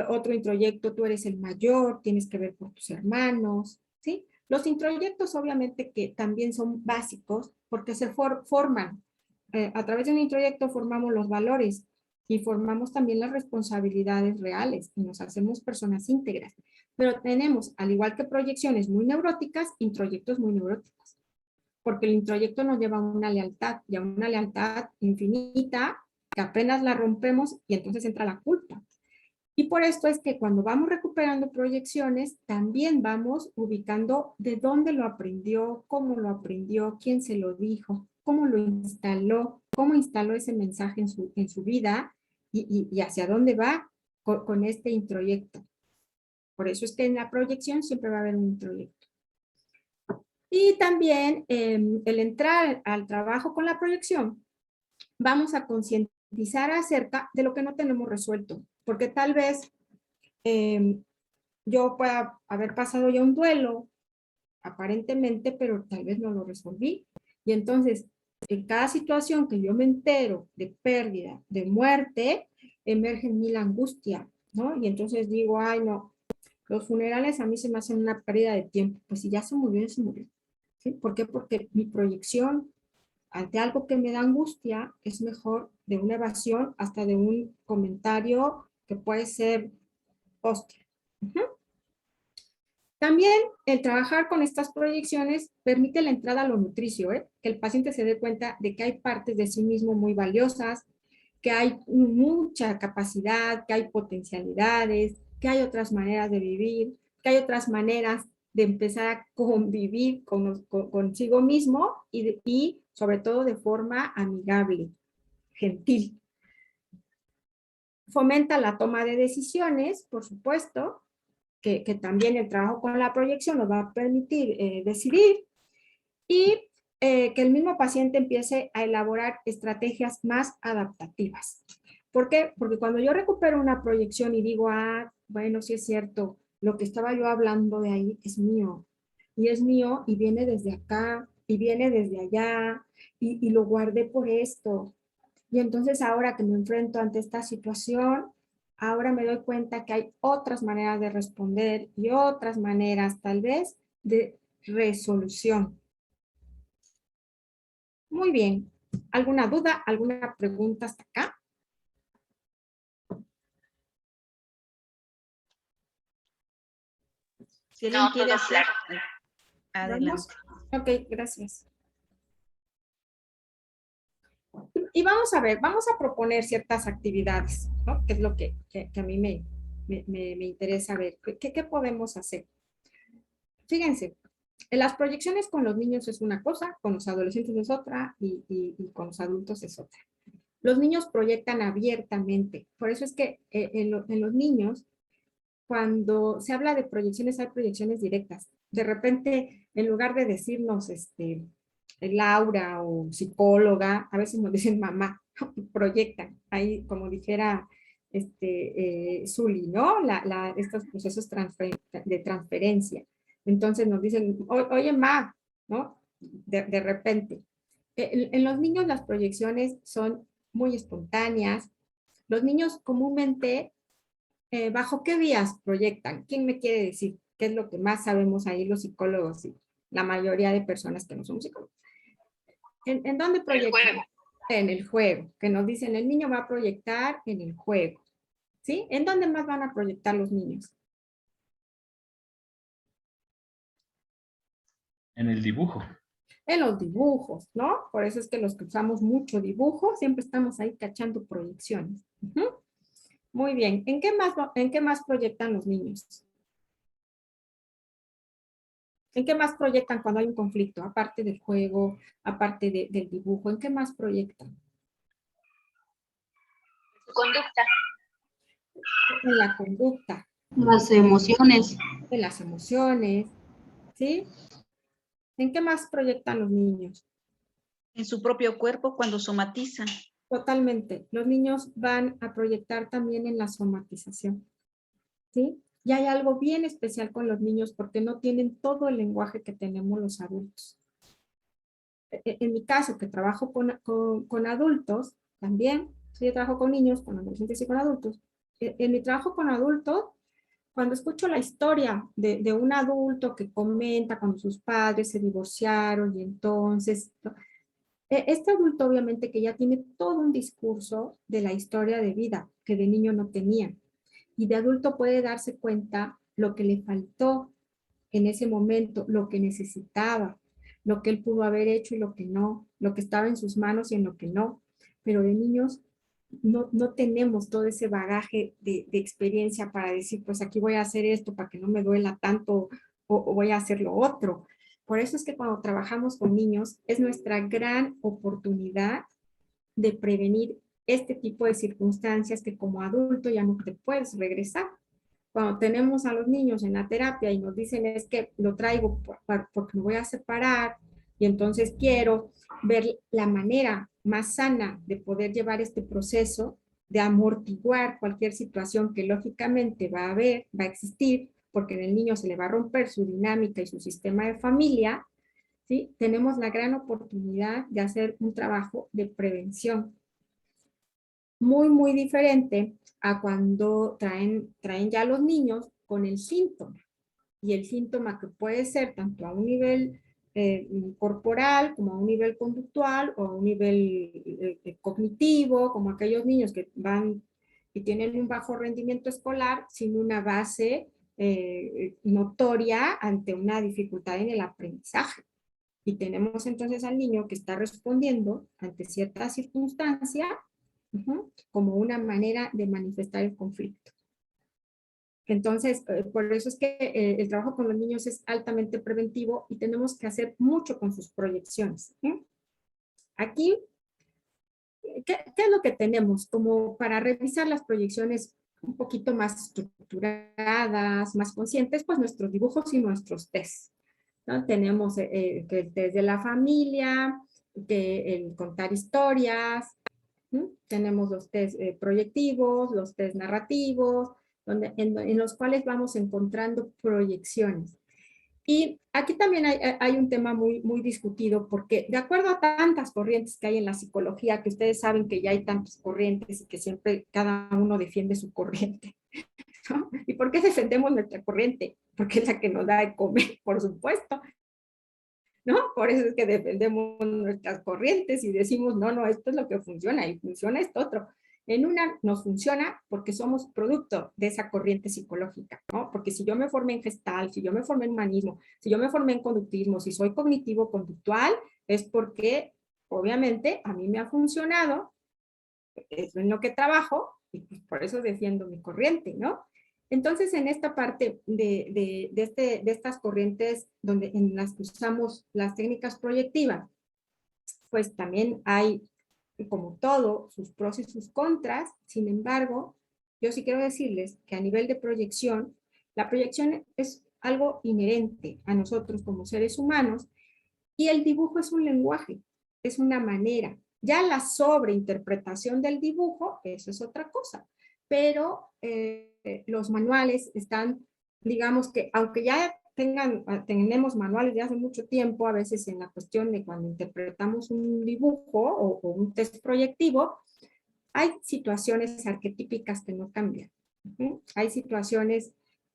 otro introyecto, tú eres el mayor, tienes que ver por tus hermanos, ¿sí? Los introyectos obviamente que también son básicos porque se forman. A través de un introyecto formamos los valores y formamos también las responsabilidades reales y nos hacemos personas íntegras. Pero tenemos, al igual que proyecciones muy neuróticas, introyectos muy neuróticos. Porque el introyecto nos lleva a una lealtad y a una lealtad infinita que apenas la rompemos y entonces entra la culpa. Y por esto es que cuando vamos recuperando proyecciones, también vamos ubicando de dónde lo aprendió, cómo lo aprendió, quién se lo dijo, cómo lo instaló, cómo instaló ese mensaje en su vida y hacia dónde va con este introyecto. Por eso es que en la proyección siempre va a haber un introyecto. Y también el entrar al trabajo con la proyección, vamos a concientizar acerca de lo que no tenemos resuelto, porque tal vez yo pueda haber pasado ya un duelo, aparentemente, pero tal vez no lo resolví. Y entonces, en cada situación que yo me entero de pérdida, de muerte, emerge en mí la angustia, ¿no? Y entonces digo, ay, no, los funerales a mí se me hacen una pérdida de tiempo. Pues si ya se murió, ya se murió. ¿Sí? ¿Por qué? Porque mi proyección ante algo que me da angustia es mejor de una evasión hasta de un comentario que puede ser hostil. También el trabajar con estas proyecciones permite la entrada a lo nutricio, que el paciente se dé cuenta de que hay partes de sí mismo muy valiosas, que hay mucha capacidad, que hay potencialidades, que hay otras maneras de vivir, que hay otras maneras de empezar a convivir consigo mismo y sobre todo de forma amigable, gentil. Fomenta la toma de decisiones, por supuesto, que también el trabajo con la proyección nos va a permitir decidir, y que el mismo paciente empiece a elaborar estrategias más adaptativas. ¿Por qué? Porque cuando yo recupero una proyección y digo, ah, bueno, sí es cierto, lo que estaba yo hablando de ahí es mío, y viene desde acá, y viene desde allá, y lo guardé por esto. Y entonces ahora que me enfrento ante esta situación, ahora me doy cuenta que hay otras maneras de responder y otras maneras tal vez de resolución. Muy bien. ¿Alguna duda? ¿Alguna pregunta hasta acá? Si alguien No, quiere todo hacer, claro. adelante. Ok, gracias. Y vamos a ver, vamos a proponer ciertas actividades, ¿no? Que es lo que a mí me interesa ver. ¿Qué podemos hacer? Fíjense, en las proyecciones con los niños es una cosa, con los adolescentes es otra y con los adultos es otra. Los niños proyectan abiertamente. Por eso es que en los niños, cuando se habla de proyecciones, hay proyecciones directas. De repente, en lugar de decirnos Laura o psicóloga, a veces nos dicen mamá, proyectan. Ahí, como dijera Zuli, ¿no? Estos procesos de transferencia. Entonces nos dicen, oye, ma, ¿no? De repente. En los niños las proyecciones son muy espontáneas. Los niños comúnmente, ¿bajo qué vías proyectan? ¿Quién me quiere decir qué es lo que más sabemos ahí los psicólogos y la mayoría de personas que no somos psicólogos? ¿En dónde proyectan? El juego. En el juego, que nos dicen el niño va a proyectar en el juego. ¿Sí? ¿En dónde más van a proyectar los niños? En el dibujo. En los dibujos, ¿no? Por eso es que los que usamos mucho dibujo, siempre estamos ahí cachando proyecciones. Muy bien. ¿En qué más proyectan los niños? ¿En qué más proyectan cuando hay un conflicto? Aparte del juego, aparte del dibujo, ¿en qué más proyectan? Su conducta. En la conducta, Las emociones. en las emociones, ¿sí? ¿En qué más proyectan los niños? En su propio cuerpo cuando somatizan. Totalmente. Los niños van a proyectar también en la somatización, ¿sí? Y hay algo bien especial con los niños porque no tienen todo el lenguaje que tenemos los adultos. En mi caso, que trabajo con adultos, también, sí, yo trabajo con niños, con adolescentes y con adultos. En mi trabajo con adultos, cuando escucho la historia de un adulto que comenta cuando sus padres se divorciaron y entonces, ¿no? Este adulto obviamente que ya tiene todo un discurso de la historia de vida que de niño no tenía. Y de adulto puede darse cuenta lo que le faltó en ese momento, lo que necesitaba, lo que él pudo haber hecho y lo que no, lo que estaba en sus manos y en lo que no. Pero de niños no tenemos todo ese bagaje de experiencia para decir, pues aquí voy a hacer esto para que no me duela tanto o voy a hacer lo otro. Por eso es que cuando trabajamos con niños es nuestra gran oportunidad de prevenir este tipo de circunstancias que como adulto ya no te puedes regresar. Cuando tenemos a los niños en la terapia y nos dicen es que lo traigo porque me voy a separar y entonces quiero ver la manera más sana de poder llevar este proceso, de amortiguar cualquier situación que lógicamente va a haber, va a existir, porque en el niño se le va a romper su dinámica y su sistema de familia, ¿sí? Tenemos la gran oportunidad de hacer un trabajo de prevención muy, muy diferente a cuando traen ya los niños con el síntoma. Y el síntoma que puede ser tanto a un nivel corporal, como a un nivel conductual, o a un nivel cognitivo, como aquellos niños que van y tienen un bajo rendimiento escolar sin una base notoria ante una dificultad en el aprendizaje. Y tenemos entonces al niño que está respondiendo ante cierta circunstancia como una manera de manifestar el conflicto. Entonces, por eso es que el trabajo con los niños es altamente preventivo y tenemos que hacer mucho con sus proyecciones. Aquí, ¿qué es lo que tenemos? Como para revisar las proyecciones un poquito más estructuradas, más conscientes, pues nuestros dibujos y nuestros tests, ¿no? Tenemos el test de la familia, el contar historias, tenemos los test proyectivos, los test narrativos, en los cuales vamos encontrando proyecciones. Y aquí también hay un tema muy, muy discutido, porque de acuerdo a tantas corrientes que hay en la psicología, que ustedes saben que ya hay tantas corrientes y que siempre cada uno defiende su corriente, ¿no? ¿Y por qué defendemos nuestra corriente? Porque es la que nos da de comer, por supuesto, ¿no? Por eso es que defendemos nuestras corrientes y decimos, no, no, esto es lo que funciona y funciona esto otro. En una nos funciona porque somos producto de esa corriente psicológica, ¿no? Porque si yo me formé en Gestalt, si yo me formé en humanismo, si yo me formé en conductismo, si soy cognitivo-conductual, es porque obviamente a mí me ha funcionado, es en lo que trabajo y pues por eso defiendo mi corriente, ¿no? Entonces, en esta parte de estas corrientes en las que usamos las técnicas proyectivas, pues también hay, como todo, sus pros y sus contras. Sin embargo, yo sí quiero decirles que a nivel de proyección, la proyección es algo inherente a nosotros como seres humanos y el dibujo es un lenguaje, es una manera. Ya la sobreinterpretación del dibujo, eso es otra cosa. Pero los manuales están, digamos que, aunque ya tenemos manuales de hace mucho tiempo, a veces en la cuestión de cuando interpretamos un dibujo o un test proyectivo, hay situaciones arquetípicas que no cambian. Hay situaciones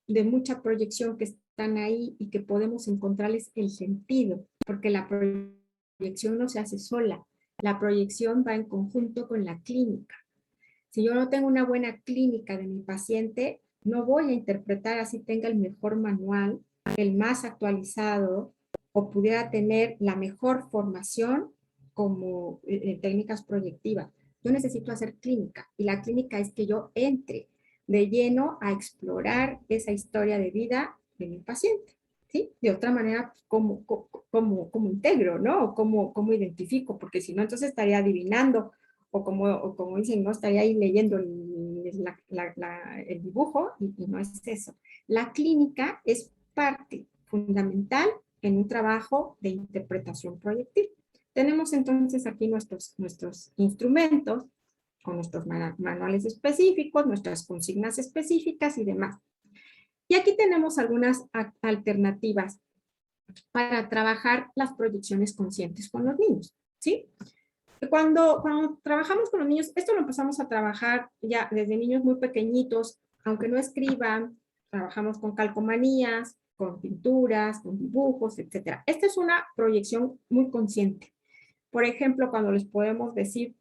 de mucha proyección que están ahí y que podemos encontrarles el sentido, porque la proyección no se hace sola, la proyección va en conjunto con la clínica. Si yo no tengo una buena clínica de mi paciente, no voy a interpretar así tenga el mejor manual, el más actualizado, o pudiera tener la mejor formación como técnicas proyectivas. Yo necesito hacer clínica, y la clínica es que yo entre de lleno a explorar esa historia de vida de mi paciente, ¿sí? De otra manera, ¿cómo integro, ¿no? ¿Cómo identifico? Porque si no, entonces estaría adivinando, o como dicen, no estaría ahí leyendo el dibujo, y no es eso. La clínica es parte fundamental en un trabajo de interpretación proyectiva. Tenemos entonces aquí nuestros instrumentos, con nuestros manuales específicos, nuestras consignas específicas y demás. Y aquí tenemos algunas alternativas para trabajar las proyecciones conscientes con los niños, ¿sí? Cuando trabajamos con los niños, esto lo empezamos a trabajar ya desde niños muy pequeñitos, aunque no escriban, trabajamos con calcomanías, con pinturas, con dibujos, etc. Esta es una proyección muy consciente. Por ejemplo, cuando les podemos decir,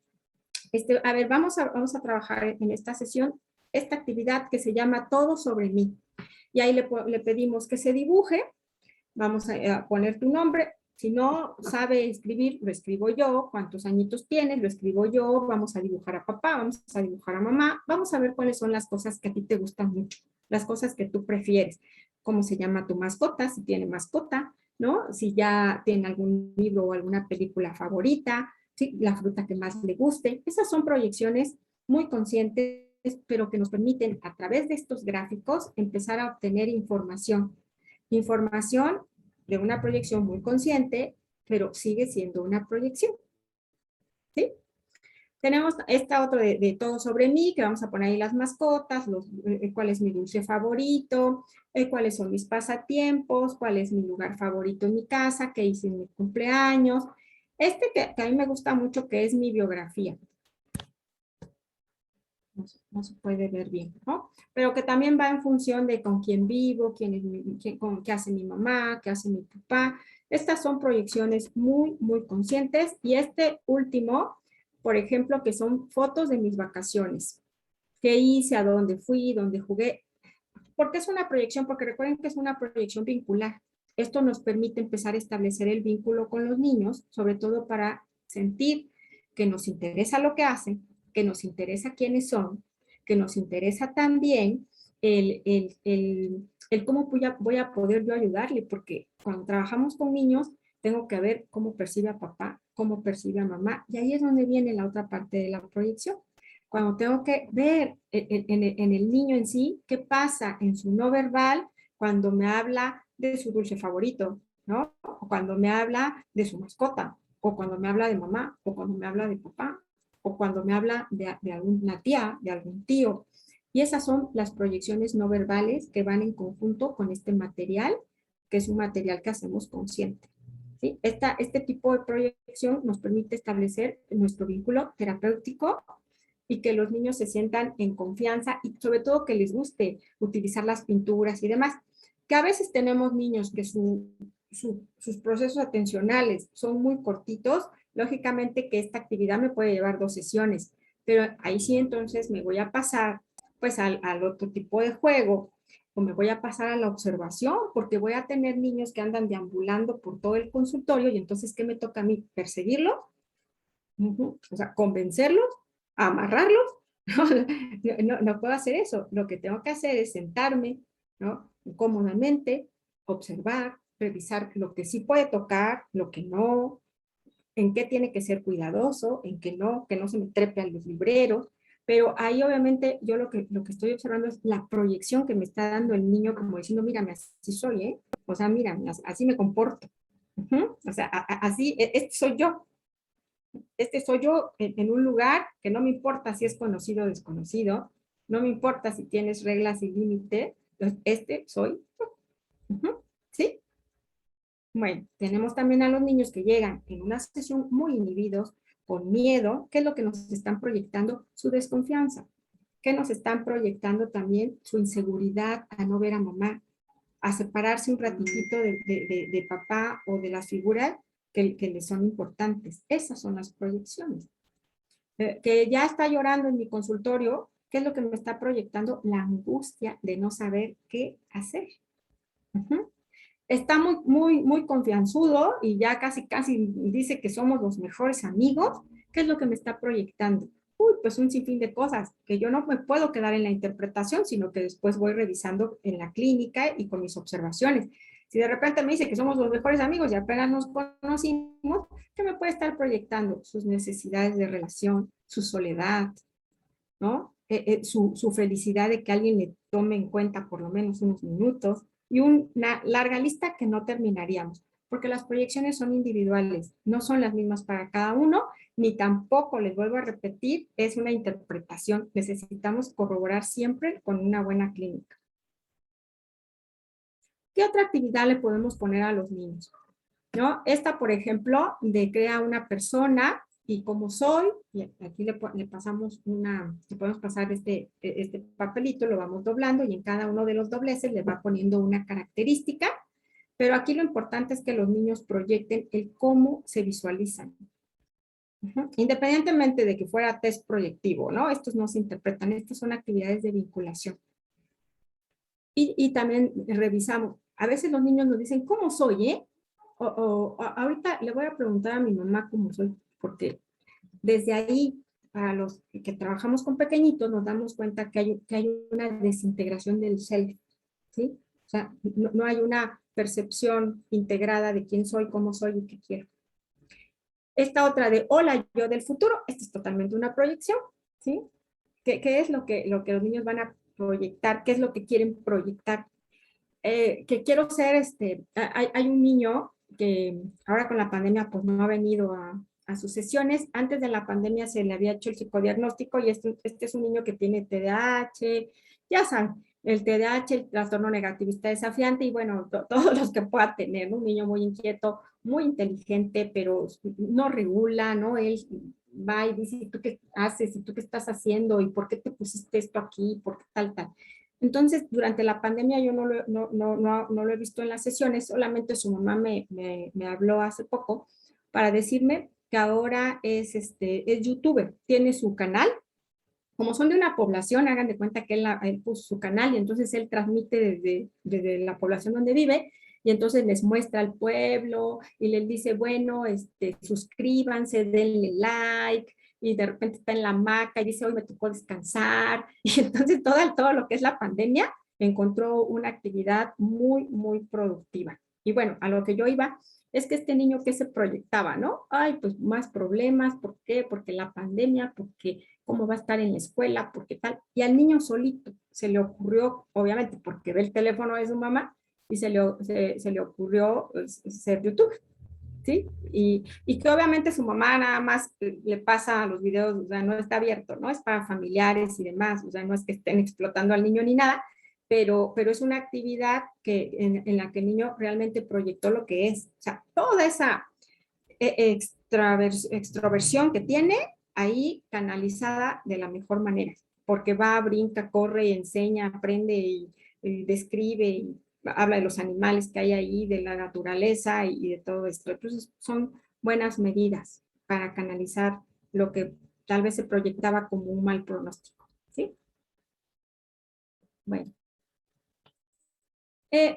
a ver, vamos a trabajar en esta sesión esta actividad que se llama Todo sobre mí. Y ahí le pedimos que se dibuje, vamos a poner tu nombre. Si no sabe escribir, lo escribo yo. ¿Cuántos añitos tienes? Lo escribo yo. Vamos a dibujar a papá, vamos a dibujar a mamá. Vamos a ver cuáles son las cosas que a ti te gustan mucho, las cosas que tú prefieres. ¿Cómo se llama tu mascota? Si tiene mascota, ¿no? Si ya tiene algún libro o alguna película favorita, ¿sí? La fruta que más le guste. Esas son proyecciones muy conscientes pero que nos permiten a través de estos gráficos empezar a obtener información. Información de una proyección muy consciente, pero sigue siendo una proyección. ¿Sí? Tenemos esta otra de todo sobre mí, que vamos a poner ahí las mascotas, cuál es mi dulce favorito, cuáles son mis pasatiempos, cuál es mi lugar favorito en mi casa, qué hice en mi cumpleaños. Este que a mí me gusta mucho, que es mi biografía. No se puede ver bien, ¿no? Pero que también va en función de con quién vivo, qué hace mi mamá, qué hace mi papá. Estas son proyecciones muy, muy conscientes. Y este último, por ejemplo, que son fotos de mis vacaciones. ¿Qué hice? ¿A dónde fui? ¿Dónde jugué? ¿Por qué es una proyección? Porque recuerden que es una proyección vincular. Esto nos permite empezar a establecer el vínculo con los niños, sobre todo para sentir que nos interesa lo que hacen, que nos interesa quiénes son, que nos interesa también el cómo voy a poder yo ayudarle, porque cuando trabajamos con niños, tengo que ver cómo percibe a papá, cómo percibe a mamá, y ahí es donde viene la otra parte de la proyección. Cuando tengo que ver en el niño en sí, qué pasa en su no verbal cuando me habla de su dulce favorito, ¿no? O cuando me habla de su mascota, o cuando me habla de mamá, o cuando me habla de papá, o cuando me habla de alguna tía, de algún tío. Y esas son las proyecciones no verbales que van en conjunto con este material, que es un material que hacemos consciente. ¿Sí? Este tipo de proyección nos permite establecer nuestro vínculo terapéutico y que los niños se sientan en confianza y sobre todo que les guste utilizar las pinturas y demás. Que a veces tenemos niños que sus procesos atencionales son muy cortitos, lógicamente que esta actividad me puede llevar 2 sesiones, pero ahí sí entonces me voy a pasar pues al otro tipo de juego, o me voy a pasar a la observación, porque voy a tener niños que andan deambulando por todo el consultorio y entonces, ¿qué me toca a mí? ¿Perseguirlos? O sea, ¿convencerlos? ¿Amarrarlos? No puedo hacer eso. Lo que tengo que hacer es sentarme, ¿no? Cómodamente, observar, revisar lo que sí puede tocar, lo que no, en qué tiene que ser cuidadoso, en qué no, que no se me trepe a los libreros. Pero ahí obviamente yo lo que estoy observando es la proyección que me está dando el niño, como diciendo, mírame, así soy, ¿eh? O sea, mírame, así me comporto. O sea, así, este soy yo. Este soy yo en un lugar que no me importa si es conocido o desconocido, no me importa si tienes reglas y límites, este soy yo. ¿Sí? Bueno, tenemos también a los niños que llegan en una sesión muy inhibidos, con miedo. ¿Qué es lo que nos están proyectando? Su desconfianza. ¿Qué nos están proyectando también? Su inseguridad a no ver a mamá, a separarse un ratitito de papá o de las figuras que les son importantes. Esas son las proyecciones. Que ya está llorando en mi consultorio, ¿qué es lo que me está proyectando? La angustia de no saber qué hacer. Está muy confianzudo y ya casi dice que somos los mejores amigos. ¿Qué es lo que me está proyectando? Pues un sinfín de cosas que yo no me puedo quedar en la interpretación, sino que después voy revisando en la clínica y con mis observaciones. Si de repente me dice que somos los mejores amigos y apenas nos conocimos, ¿qué me puede estar proyectando? Sus necesidades de relación, su soledad, ¿no? Su felicidad de que alguien le tome en cuenta por lo menos unos minutos, y una larga lista que no terminaríamos, porque las proyecciones son individuales, no son las mismas para cada uno, ni tampoco, les vuelvo a repetir, es una interpretación. Necesitamos corroborar siempre con una buena clínica. ¿Qué otra actividad le podemos poner a los niños? ¿No? Esta, por ejemplo, de crea una persona y cómo soy, y aquí le pasamos le podemos pasar este papelito, lo vamos doblando y en cada uno de los dobleces le va poniendo una característica, pero aquí lo importante es que los niños proyecten el cómo se visualizan. Independientemente de que fuera test proyectivo, ¿no? Estos no se interpretan, estas son actividades de vinculación. Y también revisamos, a veces los niños nos dicen, ¿cómo soy, eh? Ahorita le voy a preguntar a mi mamá cómo soy, porque desde ahí, para los que trabajamos con pequeñitos, nos damos cuenta que hay una desintegración del self, ¿sí? O sea, no hay una percepción integrada de quién soy, cómo soy y qué quiero. Esta otra de hola, yo del futuro, esta es totalmente una proyección, ¿sí? ¿Qué es lo que los niños van a proyectar? ¿Qué es lo que quieren proyectar? Que quiero ser, hay un niño que ahora con la pandemia pues no ha venido a sus sesiones. Antes de la pandemia se le había hecho el psicodiagnóstico y este es un niño que tiene TDAH, ya saben, el TDAH, el trastorno negativista desafiante y bueno, todos los que pueda tener, ¿no? Un niño muy inquieto, muy inteligente, pero no regula, ¿no? Él va y dice, ¿y tú qué haces? ¿Y tú qué estás haciendo? ¿Y por qué te pusiste esto aquí? ¿Por qué tal, tal? Entonces, durante la pandemia yo no lo he visto en las sesiones, solamente su mamá me habló hace poco para decirme que ahora es youtuber, tiene su canal. Como son de una población, hagan de cuenta que él puso su canal y entonces él transmite desde la población donde vive y entonces les muestra al pueblo y les dice, bueno, suscríbanse, denle like, y de repente está en la hamaca y dice, hoy me tocó descansar. Y entonces todo lo que es la pandemia encontró una actividad muy, muy productiva. Y bueno, a lo que yo iba es que este niño que se proyectaba, ¿no? Ay, pues más problemas, ¿por qué? Porque la pandemia, porque cómo va a estar en la escuela, porque tal. Y al niño solito se le ocurrió, obviamente porque ve el teléfono de su mamá, y se le ocurrió ser youtuber. ¿Sí? Y que obviamente su mamá nada más le pasa los videos, o sea, no está abierto, ¿no? Es para familiares y demás, o sea, no es que estén explotando al niño ni nada, pero es una actividad en la que el niño realmente proyectó lo que es. O sea, toda esa extroversión que tiene ahí canalizada de la mejor manera, porque va, brinca, corre, enseña, aprende y describe y habla de los animales que hay ahí, de la naturaleza y de todo esto. Entonces son buenas medidas para canalizar lo que tal vez se proyectaba como un mal pronóstico, ¿sí? Bueno.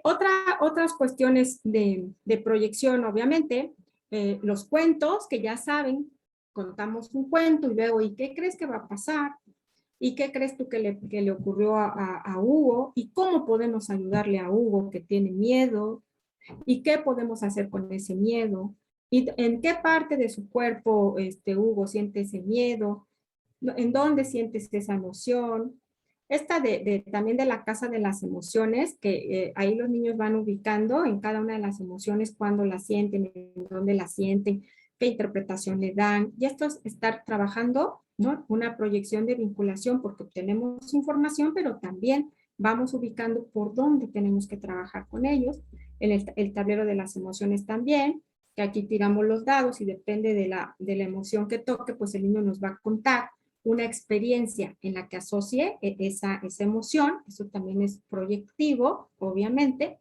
Otras cuestiones de proyección, obviamente, los cuentos, que ya saben, contamos un cuento y luego, ¿y qué crees que va a pasar? ¿Y qué crees tú que le ocurrió a Hugo? ¿Y cómo podemos ayudarle a Hugo que tiene miedo? ¿Y qué podemos hacer con ese miedo? ¿Y en qué parte de su cuerpo Hugo siente ese miedo? ¿En dónde sientes esa emoción? Esta también de la casa de las emociones, que ahí los niños van ubicando en cada una de las emociones, cuándo la sienten, en dónde la sienten, qué interpretación le dan. Y esto es estar trabajando, ¿no? Una proyección de vinculación, porque obtenemos información, pero también vamos ubicando por dónde tenemos que trabajar con ellos. En el tablero de las emociones también, que aquí tiramos los dados y depende de la emoción que toque, pues el niño nos va a contar una experiencia en la que asocie esa emoción. Eso también es proyectivo, obviamente.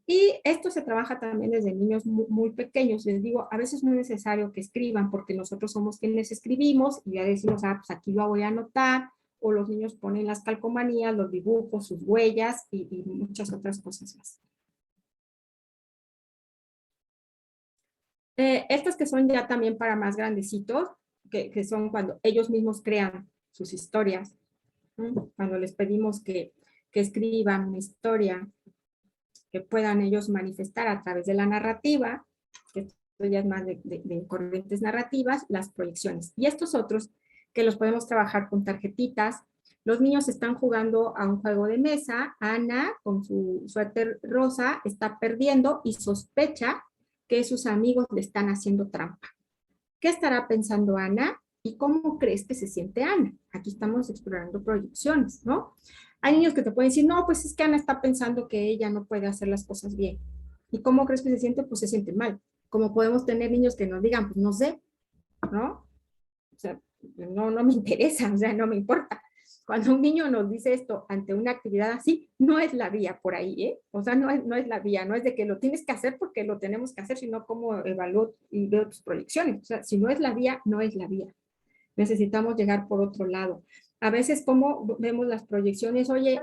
Y esto se trabaja también desde niños muy, muy pequeños. Les digo, a veces no es necesario que escriban porque nosotros somos quienes escribimos y ya decimos, pues aquí lo voy a anotar, o los niños ponen las calcomanías, los dibujos, sus huellas y muchas otras cosas más. Estas que son ya también para más grandecitos, que son cuando ellos mismos crean sus historias, ¿no? Cuando les pedimos que escriban una historia, que puedan ellos manifestar a través de la narrativa, que esto ya es más de corrientes narrativas, las proyecciones. Y estos otros, que los podemos trabajar con tarjetitas. Los niños están jugando a un juego de mesa. Ana, con su suéter rosa, está perdiendo y sospecha que sus amigos le están haciendo trampa. ¿Qué estará pensando Ana? ¿Y cómo crees que se siente Ana? Aquí estamos explorando proyecciones, ¿no? Hay niños que te pueden decir, no, pues es que Ana está pensando que ella no puede hacer las cosas bien. ¿Y cómo crees que se siente? Pues se siente mal. Como podemos tener niños que nos digan, pues no sé, ¿no? O sea, no me interesa, o sea, no me importa. Cuando un niño nos dice esto ante una actividad así, no es la vía por ahí, ¿eh? O sea, no es la vía, no es de que lo tienes que hacer porque lo tenemos que hacer, sino como evalúo y veo tus proyecciones. O sea, si no es la vía, no es la vía. Necesitamos llegar por otro lado. A veces, como vemos las proyecciones, oye,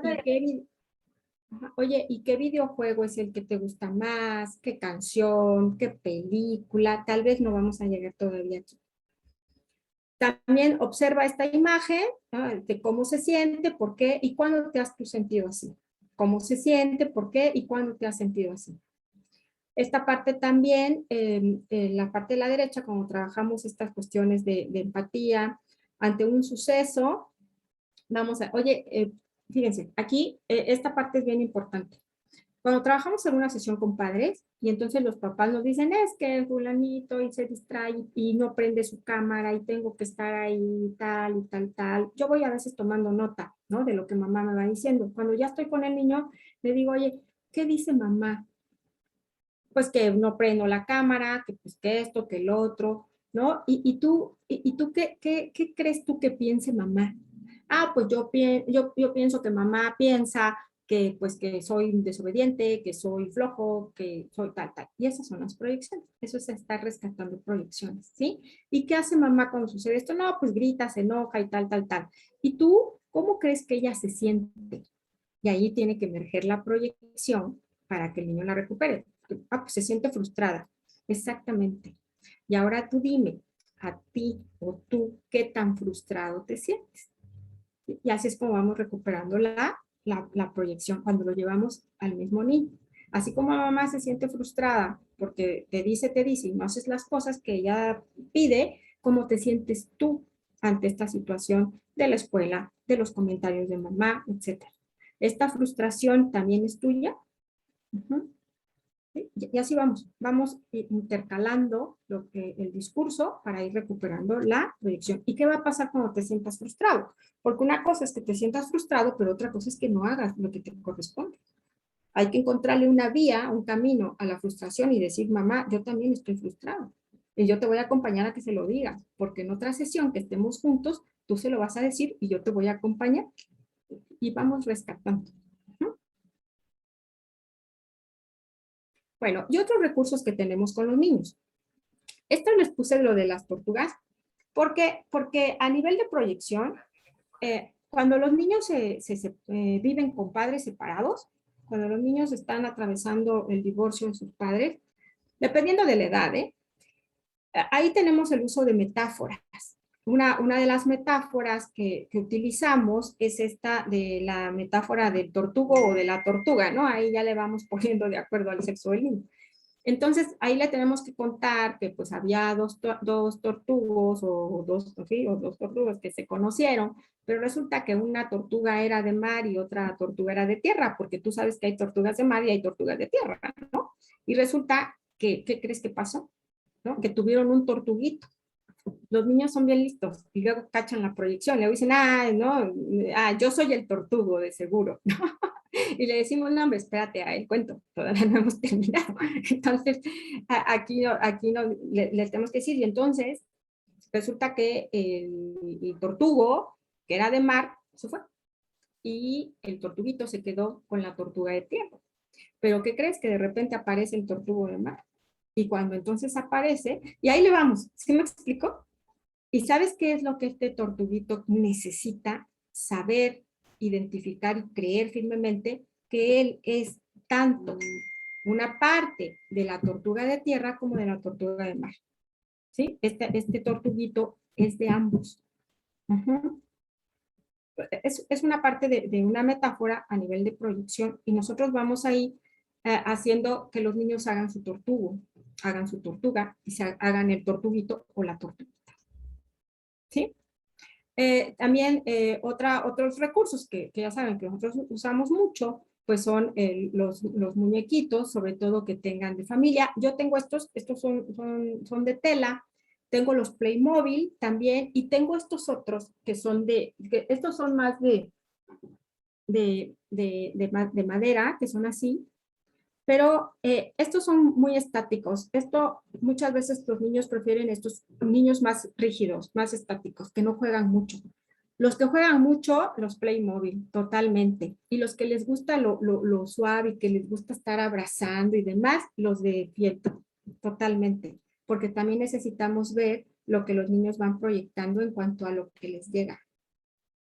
¿y qué videojuego es el que te gusta más? ¿Qué canción? ¿Qué película? Tal vez no vamos a llegar todavía aquí. También observa esta imagen, ¿no? De cómo se siente, por qué y cuándo te has tú sentido así. Cómo se siente, por qué y cuándo te has sentido así. Esta parte también, en la parte de la derecha, como trabajamos estas cuestiones de empatía ante un suceso, Vamos a, oye, fíjense, aquí esta parte es bien importante. Cuando trabajamos en una sesión con padres y entonces los papás nos dicen, es que fulanito y se distrae y no prende su cámara y tengo que estar ahí tal y tal, tal. Yo voy a veces tomando nota, ¿no? De lo que mamá me va diciendo. Cuando ya estoy con el niño, le digo, oye, ¿qué dice mamá? Pues que no prendo la cámara, que pues que esto, que el otro, ¿no? Y tú ¿qué crees tú que piense mamá? Ah, pues yo pienso que mamá piensa que pues que soy desobediente, que soy flojo, que soy tal, tal. Y esas son las proyecciones. Eso es estar rescatando proyecciones, ¿sí? ¿Y qué hace mamá cuando sucede esto? No, pues grita, se enoja y tal, tal, tal. ¿Y tú cómo crees que ella se siente? Y ahí tiene que emerger la proyección para que el niño la recupere. Ah, pues se siente frustrada. Exactamente. Y ahora tú dime, a ti o tú, ¿qué tan frustrado te sientes? Y así es como vamos recuperando la proyección cuando lo llevamos al mismo niño. Así como la mamá se siente frustrada porque te dice y no haces las cosas que ella pide, ¿cómo te sientes tú ante esta situación de la escuela, de los comentarios de mamá, etcétera? ¿Esta frustración también es tuya? Uh-huh. ¿Sí? Y así vamos intercalando el discurso para ir recuperando la proyección. ¿Y qué va a pasar cuando te sientas frustrado? Porque una cosa es que te sientas frustrado, pero otra cosa es que no hagas lo que te corresponde. Hay que encontrarle una vía, un camino a la frustración y decir, mamá, yo también estoy frustrado. Y yo te voy a acompañar a que se lo digas, porque en otra sesión que estemos juntos, tú se lo vas a decir y yo te voy a acompañar y vamos rescatando. Bueno, y otros recursos que tenemos con los niños. Esto les puse lo de las tortugas, porque a nivel de proyección, cuando los niños viven con padres separados, cuando los niños están atravesando el divorcio de sus padres, dependiendo de la edad, ahí tenemos el uso de metáforas. Una de las metáforas que utilizamos es esta de la metáfora del tortugo o de la tortuga, ¿no? Ahí ya le vamos poniendo de acuerdo al sexo del niño. Entonces, ahí le tenemos que contar que pues había dos tortugos o dos tortugas que se conocieron, pero resulta que una tortuga era de mar y otra tortuga era de tierra, porque tú sabes que hay tortugas de mar y hay tortugas de tierra, ¿no? Y resulta que, ¿qué crees que pasó? ¿No? Que tuvieron un tortuguito. Los niños son bien listos y luego cachan la proyección, le dicen, no, yo soy el tortugo de seguro, ¿no? Y le decimos, no, hombre, espérate, el cuento, todavía no hemos terminado. Entonces, aquí no le tenemos que decir, y entonces resulta que el tortugo, que era de mar, se fue. Y el tortuguito se quedó con la tortuga de tierra. Pero ¿qué crees? Que de repente aparece el tortugo de mar. Y cuando entonces aparece, y ahí le vamos, ¿sí me explico? ¿Y sabes qué es lo que este tortuguito necesita? Saber, identificar y creer firmemente que él es tanto una parte de la tortuga de tierra como de la tortuga de mar. ¿Sí? Este tortuguito es de ambos. Uh-huh. Es una parte de una metáfora a nivel de proyección y nosotros vamos ahí haciendo que los niños hagan su tortuga y se hagan el tortuguito o la tortuguita. ¿Sí? También otros recursos que ya saben que nosotros usamos mucho, pues son los muñequitos, sobre todo que tengan de familia. Yo tengo estos son de tela, tengo los Playmobil también, y tengo estos otros que son estos son más de madera, que son así, pero estos son muy estáticos. Esto muchas veces los niños prefieren estos niños más rígidos, más estáticos, que no juegan mucho. Los que juegan mucho, los Playmobil, totalmente. Y los que les gusta lo suave y que les gusta estar abrazando y demás, los de fieltro, totalmente. Porque también necesitamos ver lo que los niños van proyectando en cuanto a lo que les llega.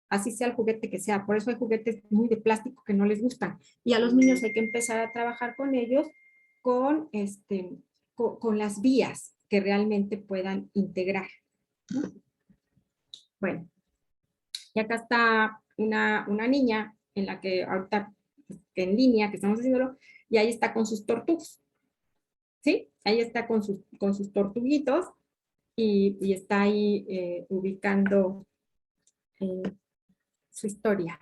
Así sea el juguete que sea. Por eso hay juguetes muy de plástico que no les gustan. Y a los niños hay que empezar a trabajar con ellos con las vías que realmente puedan integrar. Bueno, y acá está una niña en la que ahorita en línea que estamos haciéndolo, y ahí está con sus tortugas. ¿Sí? Ahí está con sus tortuguitos y está ahí ubicando su historia.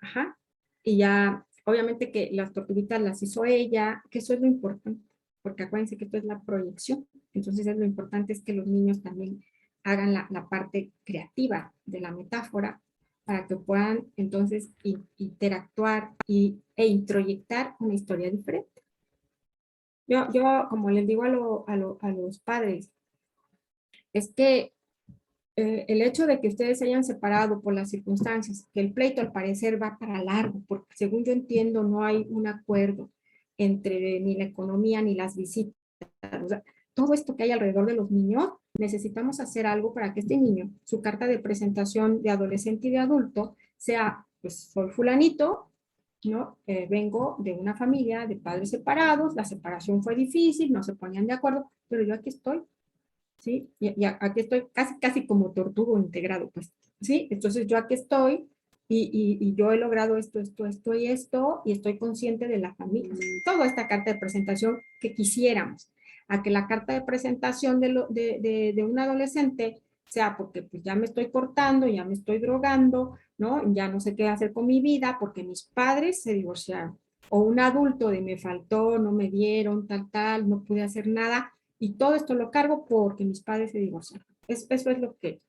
Ajá. Y ya, obviamente que las tortuguitas las hizo ella, que eso es lo importante, porque acuérdense que esto es la proyección. Entonces lo importante es que los niños también hagan la parte creativa de la metáfora para que puedan entonces interactuar e introyectar una historia diferente. Yo como les digo a los padres, es que el hecho de que ustedes se hayan separado por las circunstancias, que el pleito al parecer va para largo, porque según yo entiendo no hay un acuerdo entre ni la economía ni las visitas. O sea, todo esto que hay alrededor de los niños, necesitamos hacer algo para que este niño, su carta de presentación de adolescente y de adulto, sea, pues soy fulanito, ¿no? Vengo de una familia de padres separados, la separación fue difícil, no se ponían de acuerdo, pero yo aquí estoy. ¿Sí? Y aquí estoy casi como tortugo integrado, pues, ¿sí? Entonces yo aquí estoy y yo he logrado esto y esto, y estoy consciente de la familia. Toda esta carta de presentación que quisiéramos, a que la carta de presentación de un adolescente sea porque pues ya me estoy cortando, ya me estoy drogando, ¿no? Ya no sé qué hacer con mi vida porque mis padres se divorciaron. O un adulto de me faltó, no me dieron, tal, no pude hacer nada. Y todo esto lo cargo porque mis padres se divorciaron. Eso es lo que,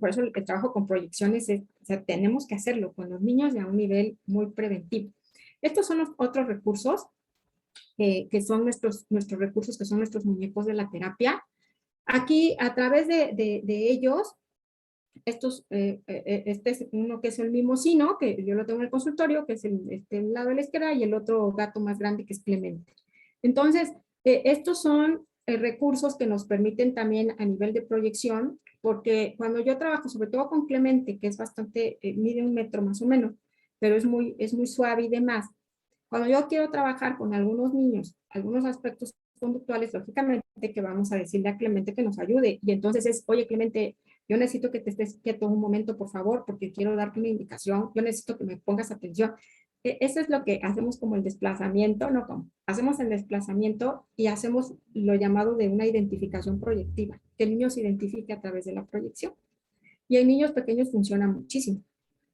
por eso el trabajo con proyecciones es, o sea, tenemos que hacerlo con los niños y a un nivel muy preventivo. Estos son los otros recursos que son nuestros recursos, que son nuestros muñecos de la terapia. Aquí, a través de ellos, este es uno que es el mimosino, que yo lo tengo en el consultorio, que es el lado de la izquierda, y el otro gato más grande que es Clemente. Entonces, estos son recursos que nos permiten también a nivel de proyección, porque cuando yo trabajo, sobre todo con Clemente, que es bastante, mide 1 metro más o menos, pero es muy suave y demás, cuando yo quiero trabajar con algunos niños, algunos aspectos conductuales, lógicamente que vamos a decirle a Clemente que nos ayude. Y entonces es, oye Clemente, yo necesito que te estés quieto un momento, por favor, porque quiero darte una indicación, yo necesito que me pongas atención. Eso es lo que hacemos como el desplazamiento, ¿no? Como hacemos el desplazamiento y hacemos lo llamado de una identificación proyectiva, que el niño se identifique a través de la proyección. Y en niños pequeños funciona muchísimo,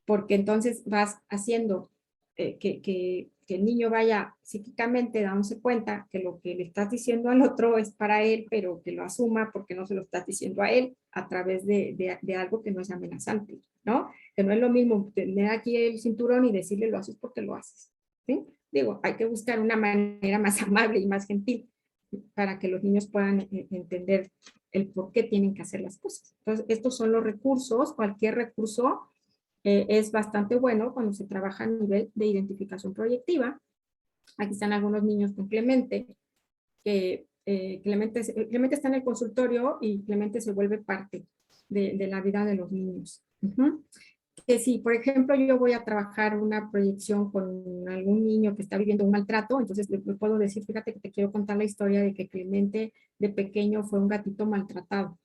porque entonces vas haciendo que el niño vaya psíquicamente dándose cuenta que lo que le estás diciendo al otro es para él, pero que lo asuma porque no se lo estás diciendo a él a través de algo que no es amenazante, ¿no? Que no es lo mismo tener aquí el cinturón y decirle lo haces porque lo haces, ¿sí? Digo, hay que buscar una manera más amable y más gentil para que los niños puedan entender el por qué tienen que hacer las cosas. Entonces, estos son los recursos, cualquier recurso es bastante bueno cuando se trabaja a nivel de identificación proyectiva. Aquí están algunos niños con Clemente, que Clemente está en el consultorio y Clemente se vuelve parte de la vida de los niños. Que si, por ejemplo, yo voy a trabajar una proyección con algún niño que está viviendo un maltrato, entonces le puedo decir, fíjate que te quiero contar la historia de que Clemente de pequeño fue un gatito maltratado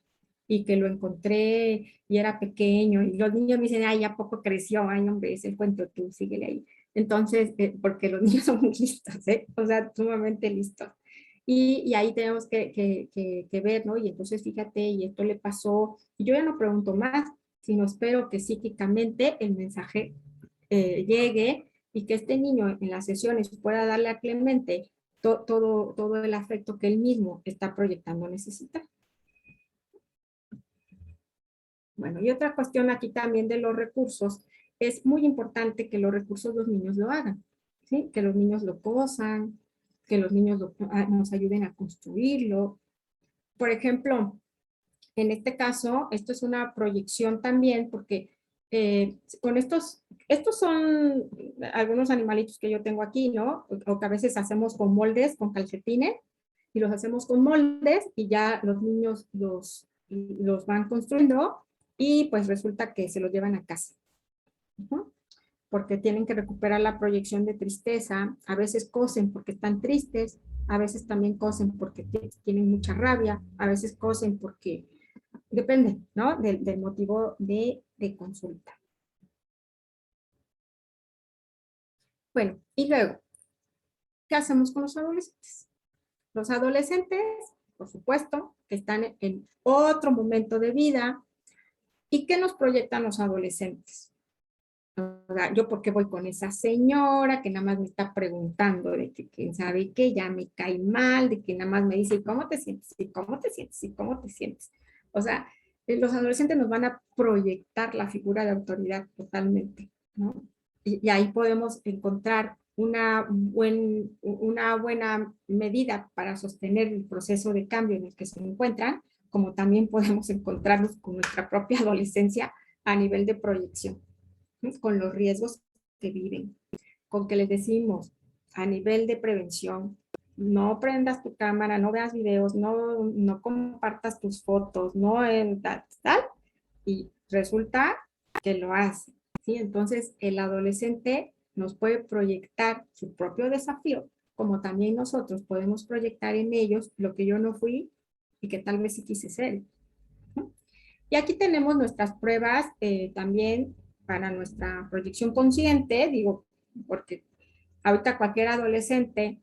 y que lo encontré y era pequeño, y los niños me dicen, ay, ¿a poco creció? Ay, hombre, es el cuento, tú, síguele ahí. Entonces, porque los niños son muy listos, ¿eh? O sea, sumamente listos. Y ahí tenemos que ver, ¿no? Y entonces, fíjate, y esto le pasó, y yo ya no pregunto más, sino espero que psíquicamente el mensaje llegue y que este niño en las sesiones pueda darle a Clemente todo el afecto que él mismo está proyectando necesitar. Bueno, y otra cuestión aquí también de los recursos, es muy importante que los recursos los niños lo hagan, ¿sí? Que los niños lo cosan, que los niños nos ayuden a construirlo. Por ejemplo, en este caso, esto es una proyección también porque con estos son algunos animalitos que yo tengo aquí, ¿no? O que a veces hacemos con moldes, con calcetines, y los hacemos con moldes y ya los niños los van construyendo y pues resulta que se los llevan a casa. Porque tienen que recuperar la proyección de tristeza, a veces cosen porque están tristes, a veces también cosen porque tienen mucha rabia, a veces cosen porque, depende, ¿no? Del motivo de consulta. Bueno, y luego, ¿qué hacemos con los adolescentes? Los adolescentes, por supuesto, que están en otro momento de vida. ¿Y qué nos proyectan los adolescentes? O sea, yo por qué voy con esa señora que nada más me está preguntando de que quién sabe qué, ya me cae mal, de que nada más me dice, ¿y cómo te sientes? ¿Y cómo te sientes? ¿Y cómo te sientes? O sea, los adolescentes nos van a proyectar la figura de autoridad totalmente, ¿no? Y ahí podemos encontrar una buena medida para sostener el proceso de cambio en el que se encuentran, como también podemos encontrarnos con nuestra propia adolescencia a nivel de proyección, con los riesgos que viven, con que les decimos a nivel de prevención, no prendas tu cámara, no veas videos, no compartas tus fotos, no tal, y resulta que lo hace, ¿sí? Entonces, el adolescente nos puede proyectar su propio desafío, como también nosotros podemos proyectar en ellos lo que yo no fui y que tal vez sí quise ser, ¿no? Y aquí tenemos nuestras pruebas también para nuestra proyección consciente, digo, porque ahorita cualquier adolescente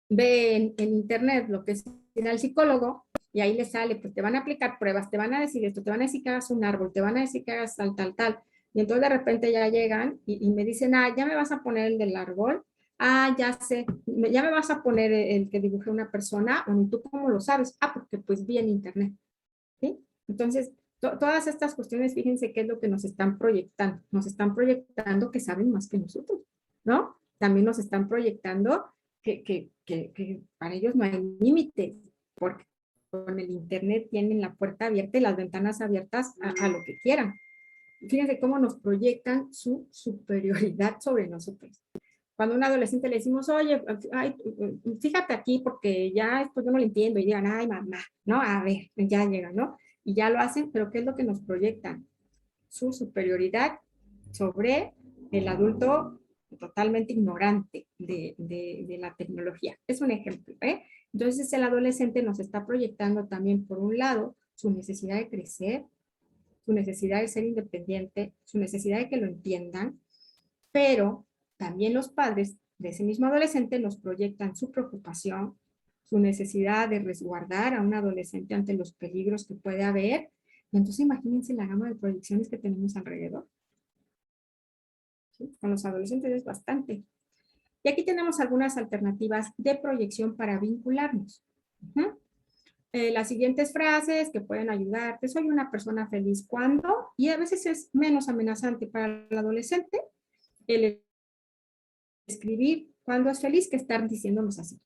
ve en internet lo que es ir al psicólogo y ahí le sale, pues te van a aplicar pruebas, te van a decir esto, te van a decir que hagas un árbol, te van a decir que hagas tal. Y entonces de repente ya llegan y me dicen, ya me vas a poner el del árbol, ya sé, ya me vas a poner el que dibujé una persona, o tú cómo lo sabes, porque pues vi en internet, ¿sí? Entonces, todas estas cuestiones, fíjense qué es lo que nos están proyectando que saben más que nosotros, ¿no? También nos están proyectando que para ellos no hay límites, porque con el internet tienen la puerta abierta y las ventanas abiertas a lo que quieran. Fíjense cómo nos proyectan su superioridad sobre nosotros. Cuando a un adolescente le decimos, oye, fíjate aquí porque ya después yo no lo entiendo, y digan, ay, mamá, ¿no? A ver, ya llega, ¿no? Y ya lo hacen, pero ¿qué es lo que nos proyectan? Su superioridad sobre el adulto totalmente ignorante de la tecnología. Es un ejemplo, ¿eh? Entonces el adolescente nos está proyectando también, por un lado, su necesidad de crecer, su necesidad de ser independiente, su necesidad de que lo entiendan, pero también los padres de ese mismo adolescente nos proyectan su preocupación, su necesidad de resguardar a un adolescente ante los peligros que puede haber. Y entonces imagínense la gama de proyecciones que tenemos alrededor. ¿Sí? Con los adolescentes es bastante. Y aquí tenemos algunas alternativas de proyección para vincularnos. Las siguientes frases que pueden ayudarte: soy una persona feliz cuando, y a veces es menos amenazante para el adolescente el escribir cuando es feliz que estar diciéndonos así.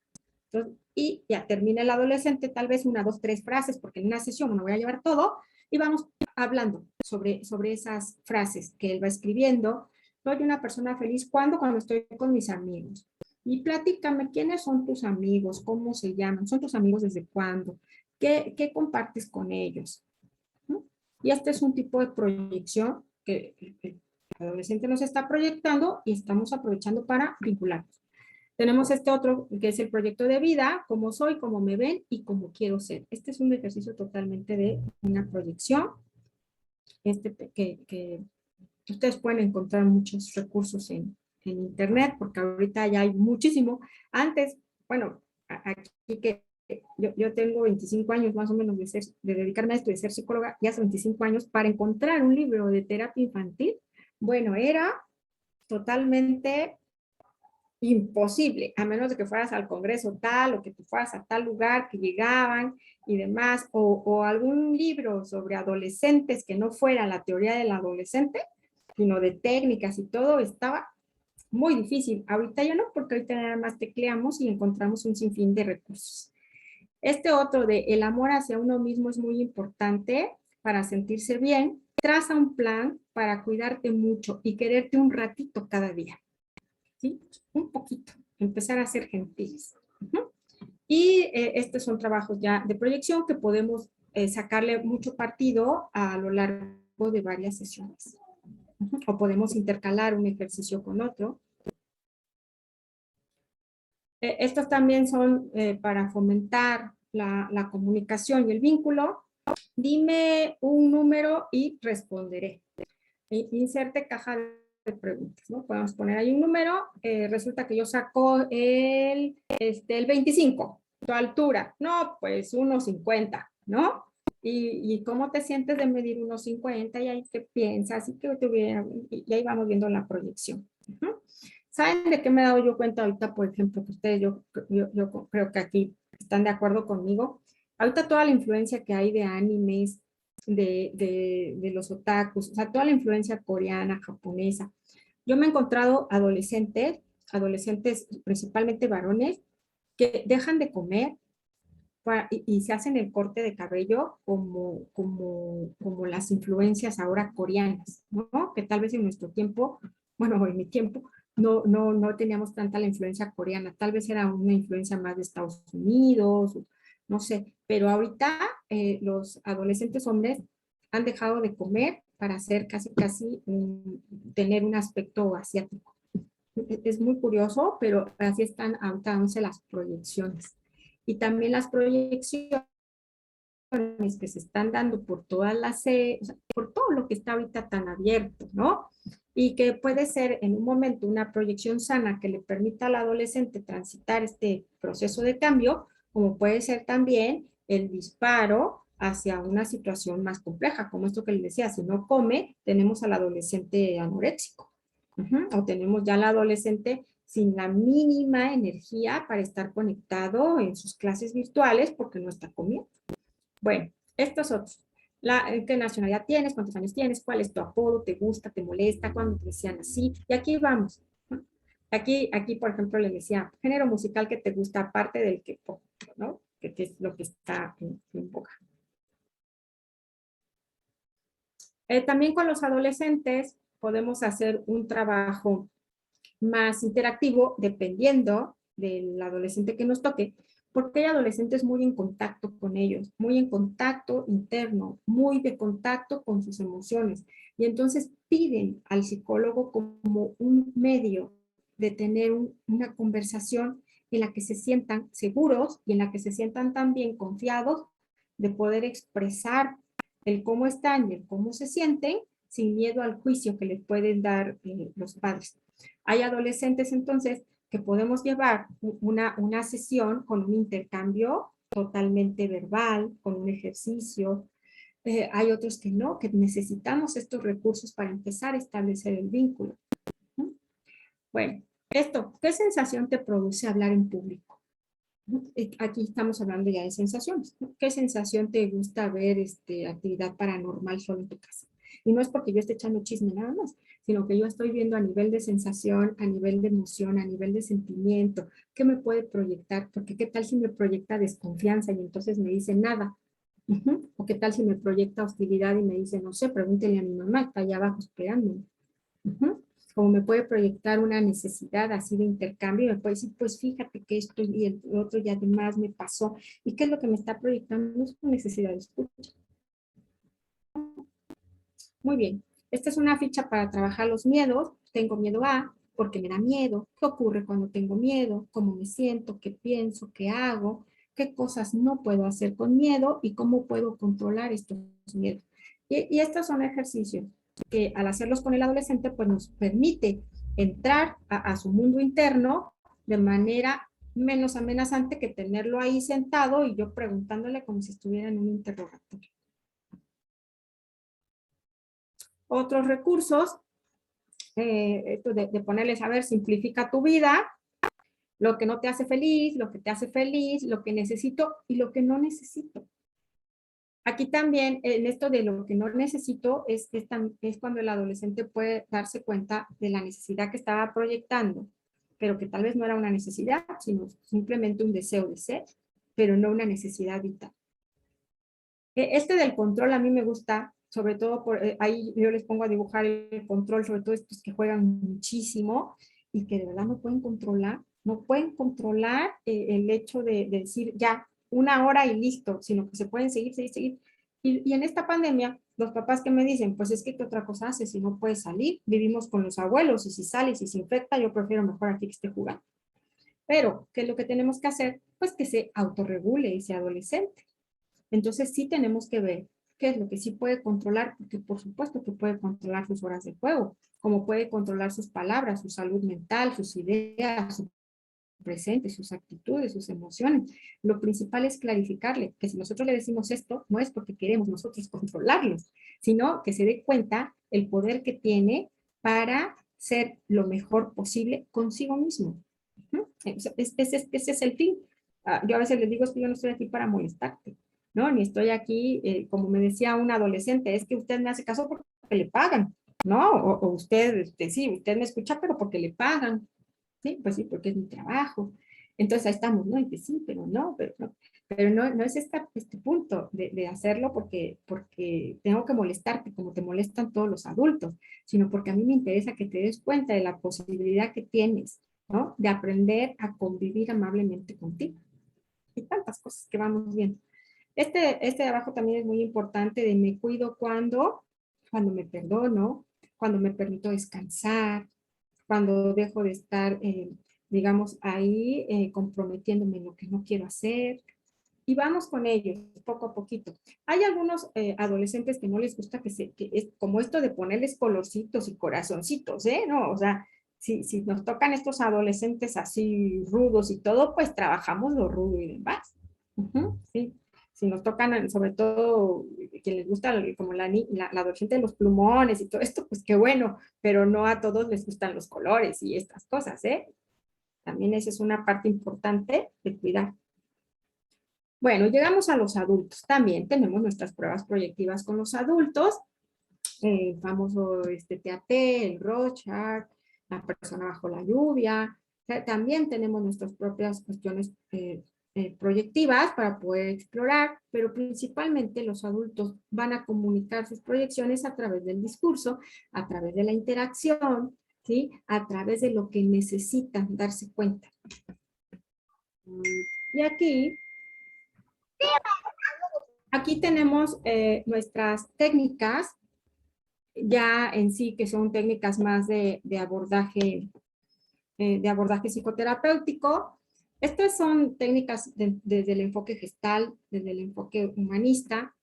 Entonces, y ya termina el adolescente, tal vez 1, 2, 3 frases, porque en una sesión no voy a llevar todo, y vamos hablando sobre esas frases que él va escribiendo. Soy una persona feliz cuando estoy con mis amigos. Y platícame, ¿quiénes son tus amigos? ¿Cómo se llaman? ¿Son tus amigos desde cuándo? ¿Qué compartes con ellos? ¿No? Y este es un tipo de proyección que el adolescente nos está proyectando y estamos aprovechando para vincularnos. Tenemos este otro, que es el proyecto de vida: cómo soy, cómo me ven y cómo quiero ser. Este es un ejercicio totalmente de una proyección, que ustedes pueden encontrar muchos recursos en internet, porque ahorita ya hay muchísimo. Antes, bueno, aquí que yo tengo 25 años más o menos de dedicarme a esto, de ser psicóloga, y hace 25 años, para encontrar un libro de terapia infantil, bueno, era totalmente imposible, a menos de que fueras al congreso tal, o que tú fueras a tal lugar, que llegaban y demás, o algún libro sobre adolescentes que no fuera la teoría del adolescente, sino de técnicas y todo, estaba muy difícil. Ahorita ya no, porque ahorita nada más tecleamos y encontramos un sinfín de recursos. Este otro de el amor hacia uno mismo es muy importante para sentirse bien. Traza un plan para cuidarte mucho y quererte un ratito cada día. ¿Sí? Un poquito, empezar a ser gentiles. Y estos son trabajos ya de proyección que podemos sacarle mucho partido a lo largo de varias sesiones. O podemos intercalar un ejercicio con otro. Estos también son para fomentar la comunicación y el vínculo. Dime un número y responderé. Inserte caja de preguntas, ¿no? Podemos poner ahí un número. Resulta que yo saco el 25. ¿Tu altura? No, pues 1,50, ¿no? ¿Y cómo te sientes de medir unos 50? Y ahí te piensas y que tuviera, y ahí vamos viendo la proyección. ¿Saben de qué me he dado yo cuenta ahorita, por ejemplo, que ustedes, yo creo que aquí están de acuerdo conmigo? Ahorita toda la influencia que hay de animes, de los otakus, o sea, toda la influencia coreana, japonesa. Yo me he encontrado adolescentes principalmente varones, que dejan de comer y se hacen el corte de cabello como las influencias ahora coreanas, ¿no? Que tal vez en nuestro tiempo, bueno, en mi tiempo, no teníamos tanta la influencia coreana, tal vez era una influencia más de Estados Unidos, no sé, pero ahorita los adolescentes hombres han dejado de comer para hacer casi tener un aspecto asiático. Es muy curioso, pero así están ahorita dándose las proyecciones. Y también las proyecciones que se están dando por todas o sea, por todo lo que está ahorita tan abierto, ¿no? Y que puede ser en un momento una proyección sana que le permita al adolescente transitar este proceso de cambio, como puede ser también el disparo hacia una situación más compleja, como esto que les decía, si no come, tenemos al adolescente anoréxico. O tenemos ya al adolescente sin la mínima energía para estar conectado en sus clases virtuales porque no está comiendo. Bueno, estos otros. ¿Qué nacionalidad tienes? ¿Cuántos años tienes? ¿Cuál es tu apodo? ¿Te gusta? ¿Te molesta? ¿Cuándo te decían así? Y aquí vamos. Aquí, por ejemplo, les decía, género musical que te gusta aparte del K-pop, ¿no? Que es lo que está en boga. También con los adolescentes podemos hacer un trabajo más interactivo dependiendo del adolescente que nos toque, porque hay adolescentes muy en contacto con ellos, muy en contacto interno, muy de contacto con sus emociones. Y entonces piden al psicólogo como un medio de tener una conversación en la que se sientan seguros y en la que se sientan también confiados de poder expresar el cómo están y el cómo se sienten sin miedo al juicio que les pueden dar los padres. Hay adolescentes entonces que podemos llevar una sesión con un intercambio totalmente verbal, con un ejercicio. Hay otros que no, que necesitamos estos recursos para empezar a establecer el vínculo. Bueno, ¿qué sensación te produce hablar en público? Aquí estamos hablando ya de sensaciones. ¿Qué sensación te gusta ver actividad paranormal solo en tu casa? Y no es porque yo esté echando chisme nada más, sino que yo estoy viendo a nivel de sensación, a nivel de emoción, a nivel de sentimiento, ¿qué me puede proyectar? Porque qué tal si me proyecta desconfianza y entonces me dice nada. O qué tal si me proyecta hostilidad y me dice, no sé, pregúntele a mi mamá, está allá abajo esperándome. Como me puede proyectar una necesidad así de intercambio, y me puede decir, pues fíjate que esto y el otro y además me pasó. ¿Y qué es lo que me está proyectando? Es una necesidad de escucha. Muy bien. Esta es una ficha para trabajar los miedos. Tengo miedo a, porque me da miedo. ¿Qué ocurre cuando tengo miedo? ¿Cómo me siento? ¿Qué pienso? ¿Qué hago? ¿Qué cosas no puedo hacer con miedo? ¿Y cómo puedo controlar estos miedos? Y estos son ejercicios que al hacerlos con el adolescente, pues nos permite entrar a su mundo interno de manera menos amenazante que tenerlo ahí sentado y yo preguntándole como si estuviera en un interrogatorio. Otros recursos, esto de ponerles, a ver, simplifica tu vida, lo que no te hace feliz, lo que te hace feliz, lo que necesito y lo que no necesito. Aquí también, en esto de lo que no necesito, es cuando el adolescente puede darse cuenta de la necesidad que estaba proyectando, pero que tal vez no era una necesidad, sino simplemente un deseo de ser, pero no una necesidad vital. Este del control a mí me gusta, sobre todo ahí yo les pongo a dibujar el control, sobre todo estos que juegan muchísimo y que de verdad no pueden controlar el hecho de decir ya, 1 hora y listo, sino que se pueden seguir. Y en esta pandemia, los papás que me dicen, pues es que ¿qué otra cosa haces si no puedes salir? Vivimos con los abuelos y si sales y se infecta, yo prefiero mejor aquí que esté jugando. Pero, ¿qué es lo que tenemos que hacer? Pues que se autorregule ese adolescente. Entonces sí tenemos que ver qué es lo que sí puede controlar, porque por supuesto que puede controlar sus horas de juego, como puede controlar sus palabras, su salud mental, sus ideas, su presente, sus actitudes, sus emociones. Lo principal es clarificarle que si nosotros le decimos esto, no es porque queremos nosotros controlarlos, sino que se dé cuenta el poder que tiene para ser lo mejor posible consigo mismo. Ese es el fin. Yo a veces les digo, es que yo no estoy aquí para molestarte, ¿no? Ni estoy aquí, como me decía un adolescente, es que usted me hace caso porque le pagan, ¿no? O usted, sí, usted me escucha, pero porque le pagan, ¿sí? Pues sí, porque es mi trabajo. Entonces ahí estamos, ¿no? Y que sí, pero no es este punto de hacerlo porque tengo que molestarte como te molestan todos los adultos, sino porque a mí me interesa que te des cuenta de la posibilidad que tienes, ¿no? De aprender a convivir amablemente contigo. Y tantas cosas que vamos viendo. Este de abajo también es muy importante de me cuido cuando me perdono, cuando me permito descansar, cuando dejo de estar, digamos, ahí comprometiéndome en lo que no quiero hacer. Y vamos con ellos, poco a poquito. Hay algunos adolescentes que no les gusta que es como esto de ponerles colorcitos y corazoncitos, ¿eh? No, o sea, si nos tocan estos adolescentes así rudos y todo, pues trabajamos lo rudo y demás. Sí. Si nos tocan, sobre todo, que les gusta como la adolescente de los plumones y todo esto, pues qué bueno, pero no a todos les gustan los colores y estas cosas, ¿eh? También esa es una parte importante de cuidar. Bueno, llegamos a los adultos. También tenemos nuestras pruebas proyectivas con los adultos. El famoso TAT, el Rorschach, la persona bajo la lluvia. También tenemos nuestras propias cuestiones proyectivas para poder explorar, pero principalmente los adultos van a comunicar sus proyecciones a través del discurso, a través de la interacción, ¿sí? A través de lo que necesitan darse cuenta. Y aquí tenemos nuestras técnicas ya en sí, que son técnicas más de abordaje psicoterapéutico. Estas son técnicas desde el enfoque gestal, desde el enfoque humanista.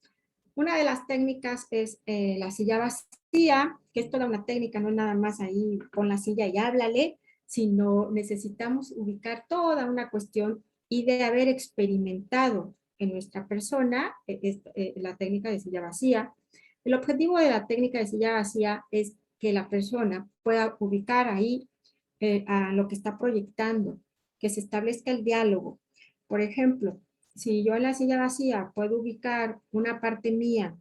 Una de las técnicas es la silla vacía, que es toda una técnica, no es nada más ahí pon la silla y háblale, sino necesitamos ubicar toda una cuestión y de haber experimentado en nuestra persona la técnica de silla vacía. El objetivo de la técnica de silla vacía es que la persona pueda ubicar ahí a lo que está proyectando, que se establezca el diálogo. Por ejemplo, si yo en la silla vacía puedo ubicar una parte mía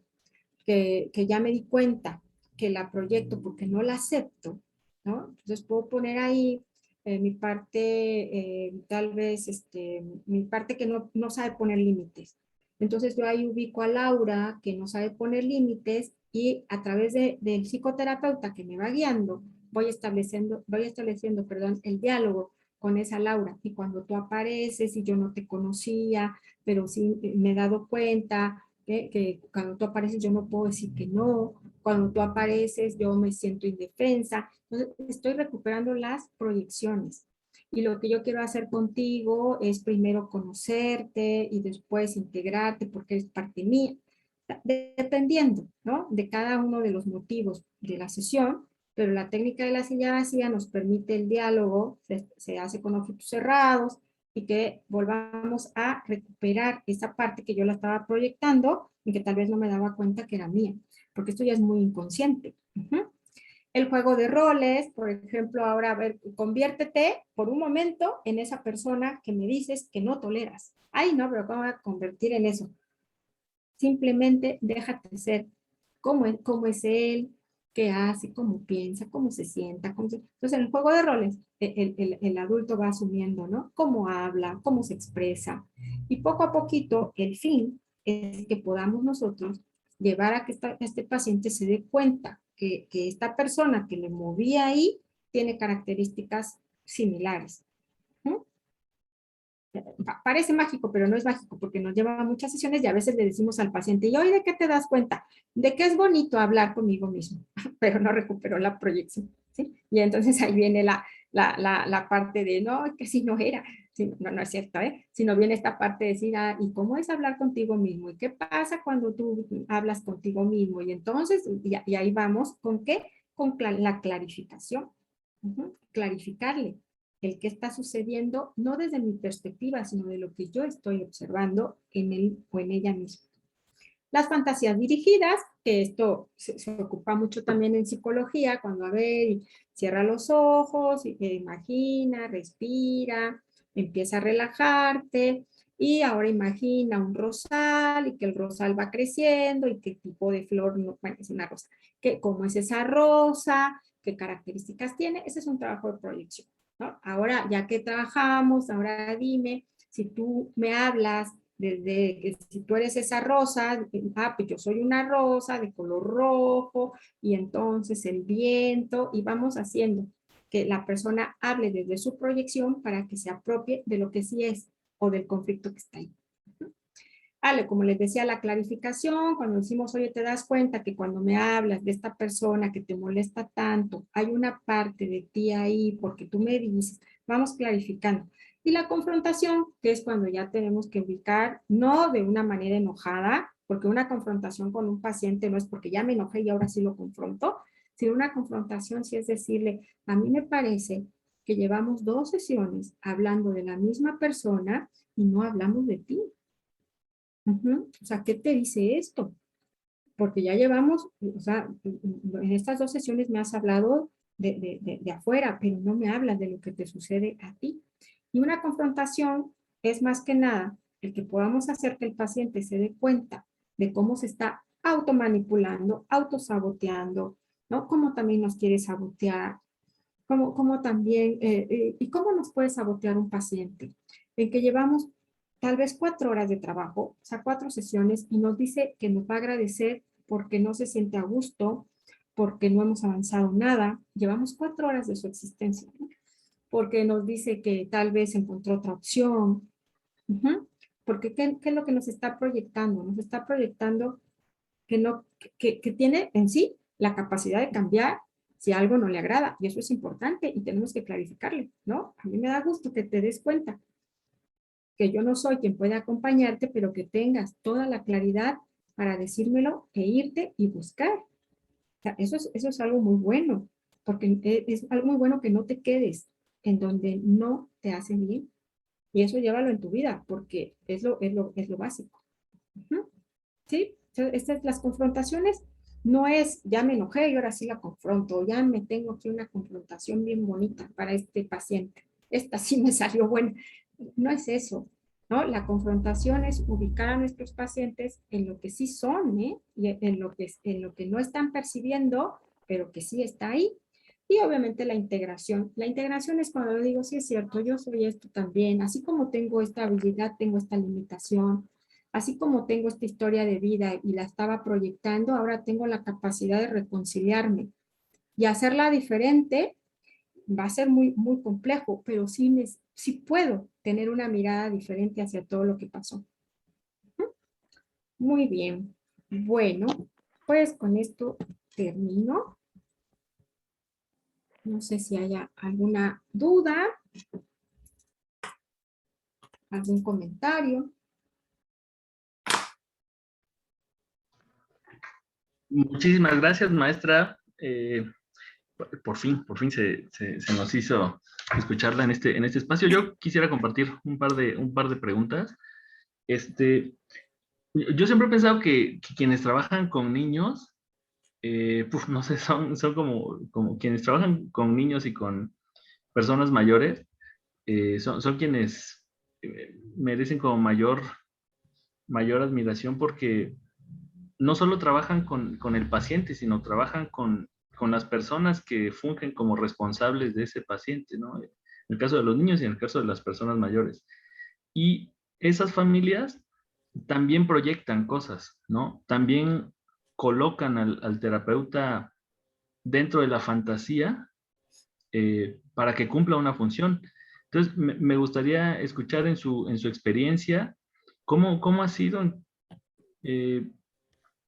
que ya me di cuenta que la proyecto porque no la acepto, ¿no? Entonces puedo poner ahí mi parte, tal vez, mi parte que no sabe poner límites. Entonces yo ahí ubico a Laura que no sabe poner límites y a través del psicoterapeuta que me va guiando, voy estableciendo, perdón, el diálogo con esa Laura. Y cuando tú apareces y yo no te conocía, pero sí me he dado cuenta que cuando tú apareces yo no puedo decir que no, cuando tú apareces yo me siento indefensa. Entonces estoy recuperando las proyecciones. Y lo que yo quiero hacer contigo es primero conocerte y después integrarte porque eres parte mía. Dependiendo, ¿no? De cada uno de los motivos de la sesión, pero la técnica de la silla vacía nos permite el diálogo, se hace con ojitos cerrados y que volvamos a recuperar esa parte que yo la estaba proyectando y que tal vez no me daba cuenta que era mía, porque esto ya es muy inconsciente. El juego de roles, por ejemplo, ahora, a ver, conviértete por un momento en esa persona que me dices que no toleras. Ay, no, pero ¿cómo voy a convertir en eso? Simplemente déjate ser. ¿Cómo es él? ¿Qué hace? ¿Cómo piensa? ¿Cómo se sienta? Entonces, en el juego de roles, el adulto va asumiendo, ¿no? Cómo habla, cómo se expresa. Y poco a poquito, el fin es que podamos nosotros llevar a que este paciente se dé cuenta que esta persona que le movía ahí tiene características similares. Parece mágico, pero no es mágico porque nos lleva a muchas sesiones y a veces le decimos al paciente, ¿y hoy de qué te das cuenta? De que es bonito hablar conmigo mismo, pero no recuperó la proyección, ¿sí? Y entonces ahí viene la parte de, no, que si no era, sí, no es cierto, ¿eh? Sino viene esta parte de decir, ¿y cómo es hablar contigo mismo? ¿Y qué pasa cuando tú hablas contigo mismo? Y entonces, y ahí vamos, ¿con qué? Con la clarificación, clarificarle el qué está sucediendo, no desde mi perspectiva, sino de lo que yo estoy observando en él o en ella misma. Las fantasías dirigidas, que esto se ocupa mucho también en psicología, cuando a ver, cierra los ojos, y imagina, respira, empieza a relajarte, y ahora imagina un rosal y que el rosal va creciendo y qué tipo de flor, no, bueno, es una rosa, cómo es esa rosa, qué características tiene. Ese es un trabajo de proyección, ¿no? Ahora, ya que trabajamos, ahora dime, si tú me hablas desde que si tú eres esa rosa, pues yo soy una rosa de color rojo, y entonces el viento, y vamos haciendo que la persona hable desde su proyección para que se apropie de lo que sí es o del conflicto que está ahí. Como les decía, la clarificación, cuando decimos, oye, te das cuenta que cuando me hablas de esta persona que te molesta tanto, hay una parte de ti ahí porque tú me dices, vamos clarificando. Y la confrontación, que es cuando ya tenemos que ubicar, no de una manera enojada, porque una confrontación con un paciente no es porque ya me enojé y ahora sí lo confronto, sino una confrontación sí es decirle, a mí me parece que llevamos 2 sesiones hablando de la misma persona y no hablamos de ti. O sea, ¿qué te dice esto? Porque ya llevamos, o sea, en estas 2 sesiones me has hablado de afuera, pero no me hablas de lo que te sucede a ti. Y una confrontación es más que nada el que podamos hacer que el paciente se dé cuenta de cómo se está automanipulando, autosaboteando, ¿no? Cómo también nos quiere sabotear, cómo también, y cómo nos puede sabotear un paciente. En que llevamos tal vez 4 horas de trabajo, o sea, 4 sesiones, y nos dice que nos va a agradecer porque no se siente a gusto, porque no hemos avanzado nada. Llevamos 4 horas de su existencia, ¿no? Porque nos dice que tal vez encontró otra opción. Porque ¿qué es lo que nos está proyectando? Nos está proyectando que, no, que tiene en sí la capacidad de cambiar si algo no le agrada, y eso es importante y tenemos que clarificarle, ¿no? A mí me da gusto que te des cuenta que yo no soy quien puede acompañarte, pero que tengas toda la claridad para decírmelo e irte y buscar. O sea, eso es algo muy bueno, porque es algo muy bueno que no te quedes en donde no te hacen bien. Y eso llévalo en tu vida, porque es lo básico. ¿Sí? Entonces, las confrontaciones no es, ya me enojé y ahora sí la confronto, ya me tengo aquí una confrontación bien bonita para este paciente. Esta sí me salió buena. No es eso, ¿no? La confrontación es ubicar a nuestros pacientes en lo que sí son, ¿eh? Y en lo que no están percibiendo, pero que sí está ahí. Y obviamente la integración. La integración es cuando yo digo, sí es cierto, yo soy esto también, así como tengo esta habilidad, tengo esta limitación, así como tengo esta historia de vida y la estaba proyectando, ahora tengo la capacidad de reconciliarme y hacerla diferente. Va a ser muy, muy complejo, pero sí puedo tener una mirada diferente hacia todo lo que pasó. Muy bien. Bueno, pues con esto termino. No sé si haya alguna duda, algún comentario. Muchísimas gracias, maestra. Por fin se nos hizo escucharla en este espacio. Yo quisiera compartir un par de preguntas. Yo siempre he pensado que quienes trabajan con niños, no sé, son como quienes trabajan con niños y con personas mayores, son quienes merecen como mayor admiración porque no solo trabajan con el paciente, sino trabajan con las personas que fungen como responsables de ese paciente, ¿no? En el caso de los niños y en el caso de las personas mayores. Y esas familias también proyectan cosas, ¿no? También colocan al terapeuta dentro de la fantasía para que cumpla una función. Entonces, me gustaría escuchar en su experiencia cómo ha sido, eh,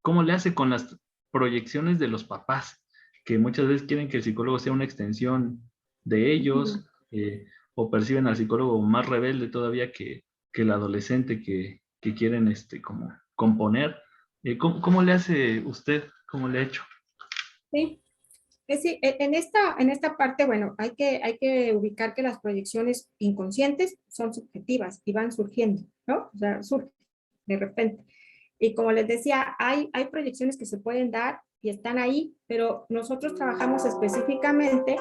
cómo le hace con las proyecciones de los papás, que muchas veces quieren que el psicólogo sea una extensión de ellos, o perciben al psicólogo más rebelde todavía que el adolescente que quieren como componer. ¿Cómo le hace usted? ¿Cómo le ha hecho? Sí. Sí, en esta parte, bueno, hay que ubicar que las proyecciones inconscientes son subjetivas y van surgiendo, ¿no? O sea, surgen de repente. Y como les decía, hay proyecciones que se pueden dar y están ahí, pero nosotros trabajamos específicamente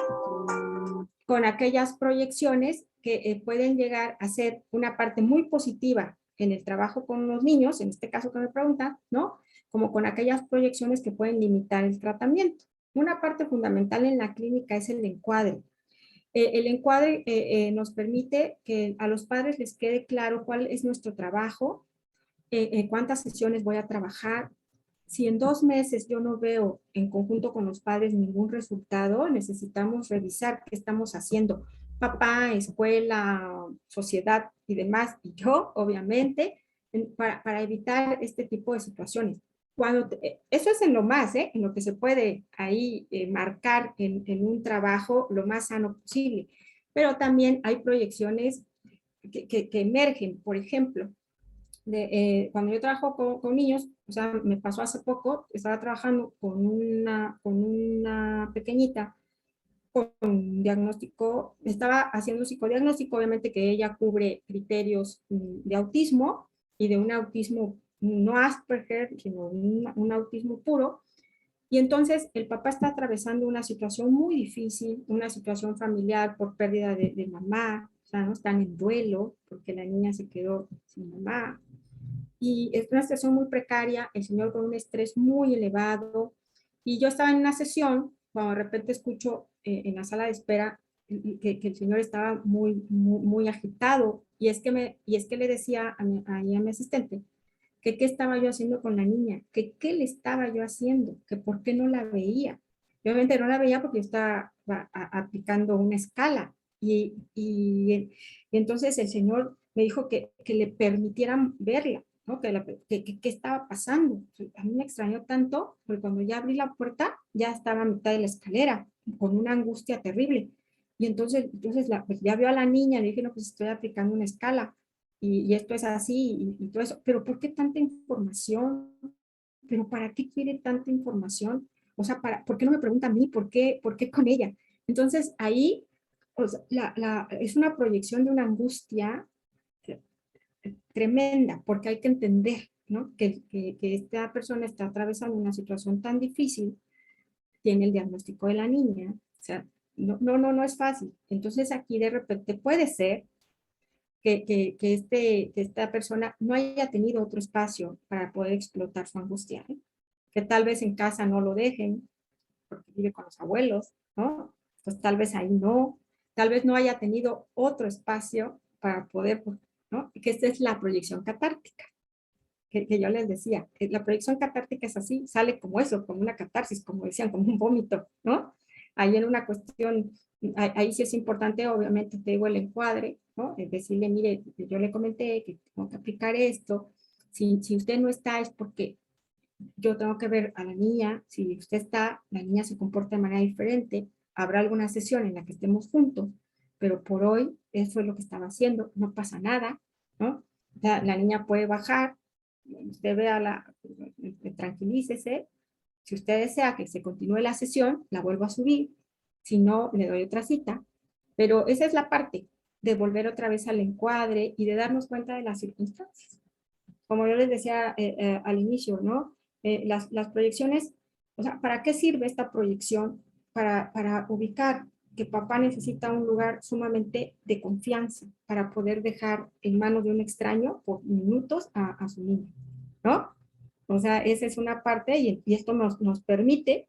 con aquellas proyecciones que pueden llegar a ser una parte muy positiva en el trabajo con los niños, en este caso que me preguntan, ¿no? Como con aquellas proyecciones que pueden limitar el tratamiento. Una parte fundamental en la clínica es el encuadre. El encuadre nos permite que a los padres les quede claro cuál es nuestro trabajo, cuántas sesiones voy a trabajar. Si en 2 meses yo no veo en conjunto con los padres ningún resultado, necesitamos revisar qué estamos haciendo. Papá, escuela, sociedad y demás, y yo, obviamente, para evitar este tipo de situaciones. Eso es en lo más, en lo que se puede ahí marcar en un trabajo lo más sano posible. Pero también hay proyecciones que emergen, por ejemplo, cuando yo trabajo con niños, o sea, me pasó hace poco, estaba trabajando con una pequeñita con diagnóstico, estaba haciendo psicodiagnóstico, obviamente que ella cubre criterios de autismo y de un autismo no Asperger, sino un autismo puro. Y entonces el papá está atravesando una situación muy difícil, una situación familiar por pérdida de mamá, o sea, no están en duelo porque la niña se quedó sin mamá. Y es una situación muy precaria, el señor con un estrés muy elevado. Y yo estaba en una sesión, cuando de repente escucho en la sala de espera que el señor estaba muy agitado. Y es que le decía a mi asistente que qué estaba yo haciendo con la niña, que qué le estaba yo haciendo, que por qué no la veía. Y obviamente no la veía porque yo estaba aplicando una escala. Y entonces el señor me dijo que le permitieran verla, ¿no? Que estaba pasando. A mí me extrañó tanto, porque cuando ya abrí la puerta, ya estaba a mitad de la escalera, con una angustia terrible. Y entonces pues ya vio a la niña, le dije, no, pues estoy aplicando una escala y esto es así y todo eso, pero ¿por qué tanta información? ¿Pero para qué quiere tanta información? O sea, ¿por qué no me pregunta a mí? ¿Por qué con ella? Entonces ahí o sea, es una proyección de una angustia tremenda, porque hay que entender, ¿no? Que esta persona está atravesando una situación tan difícil, tiene el diagnóstico de la niña, o sea, no es fácil. Entonces aquí de repente puede ser que esta persona no haya tenido otro espacio para poder explotar su angustia, ¿eh? Que tal vez en casa no lo dejen, porque vive con los abuelos, ¿no? Pues tal vez ahí no, tal vez no haya tenido otro espacio para poder, ¿no? Que esta es la proyección catártica, que yo les decía, la proyección catártica es así, sale como eso, como una catarsis, como decían, como un vómito, ¿no? Ahí en una cuestión, ahí sí es importante, obviamente, te digo el encuadre, ¿no? Es decirle, mire, yo le comenté que tengo que aplicar esto, si usted no está es porque yo tengo que ver a la niña, si usted está, la niña se comporta de manera diferente, habrá alguna sesión en la que estemos juntos, pero por hoy eso es lo que estaba haciendo, no pasa nada, ¿no? La niña puede bajar, usted vea tranquilícese, si usted desea que se continúe la sesión, la vuelvo a subir, si no, le doy otra cita, pero esa es la parte de volver otra vez al encuadre y de darnos cuenta de las circunstancias. Como yo les decía al inicio, ¿no? Las proyecciones, o sea, ¿para qué sirve esta proyección? Para ubicar que papá necesita un lugar sumamente de confianza para poder dejar en manos de un extraño por minutos a su niño, ¿no? O sea, esa es una parte y esto nos permite,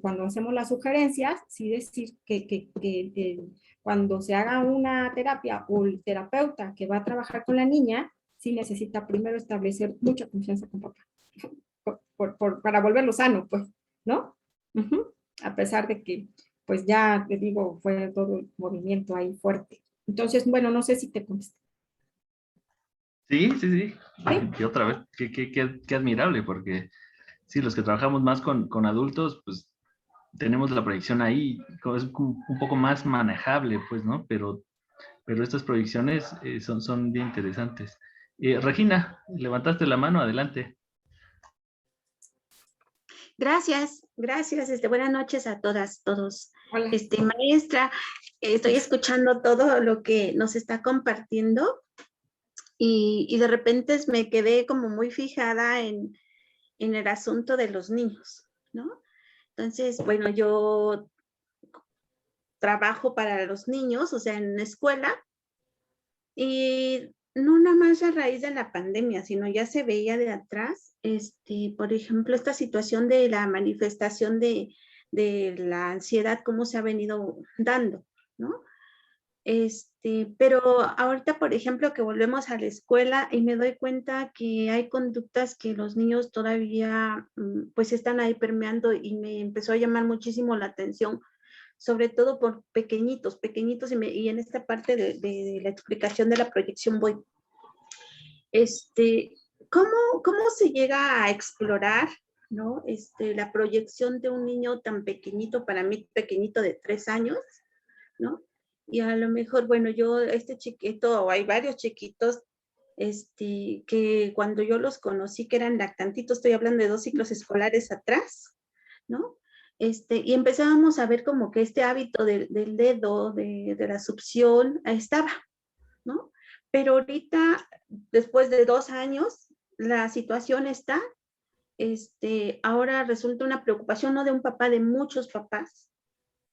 cuando hacemos las sugerencias, sí decir que cuando se haga una terapia o el terapeuta que va a trabajar con la niña, sí necesita primero establecer mucha confianza con papá, para volverlo sano, pues, ¿no? A pesar de que, pues ya te digo, fue todo el movimiento ahí fuerte. Entonces, bueno, no sé si te contesté. Sí, sí, sí. ¿Sí? Y otra vez, qué admirable, porque sí, los que trabajamos más con adultos, pues tenemos la proyección ahí, es un poco más manejable, pues, ¿no? Pero estas proyecciones son bien interesantes. Regina, levantaste la mano, adelante. Gracias, gracias. Buenas noches a todas, todos. Hola. Maestra, estoy escuchando todo lo que nos está compartiendo y de repente me quedé como muy fijada en el asunto de los niños, ¿no? Entonces, bueno, yo trabajo para los niños, o sea, en la escuela, y no nada más a raíz de la pandemia, sino ya se veía de atrás, por ejemplo, esta situación de la manifestación de la ansiedad, cómo se ha venido dando, ¿no? Pero ahorita, por ejemplo, que volvemos a la escuela y me doy cuenta que hay conductas que los niños todavía, pues, están ahí permeando y me empezó a llamar muchísimo la atención, sobre todo por pequeñitos, pequeñitos, y en esta parte de la explicación de la proyección voy. ¿Cómo se llega a explorar, ¿no? La proyección de un niño tan pequeñito, para mí pequeñito de 3 años, ¿no? Y a lo mejor, bueno, yo, chiquito, o hay varios chiquitos, que cuando yo los conocí, que eran lactantitos, estoy hablando de 2 ciclos escolares atrás, ¿no? Y empezábamos a ver como que este hábito del dedo, de la succión, estaba, ¿no? Pero ahorita, después de 2 años, la situación está, ahora resulta una preocupación, no de un papá, de muchos papás,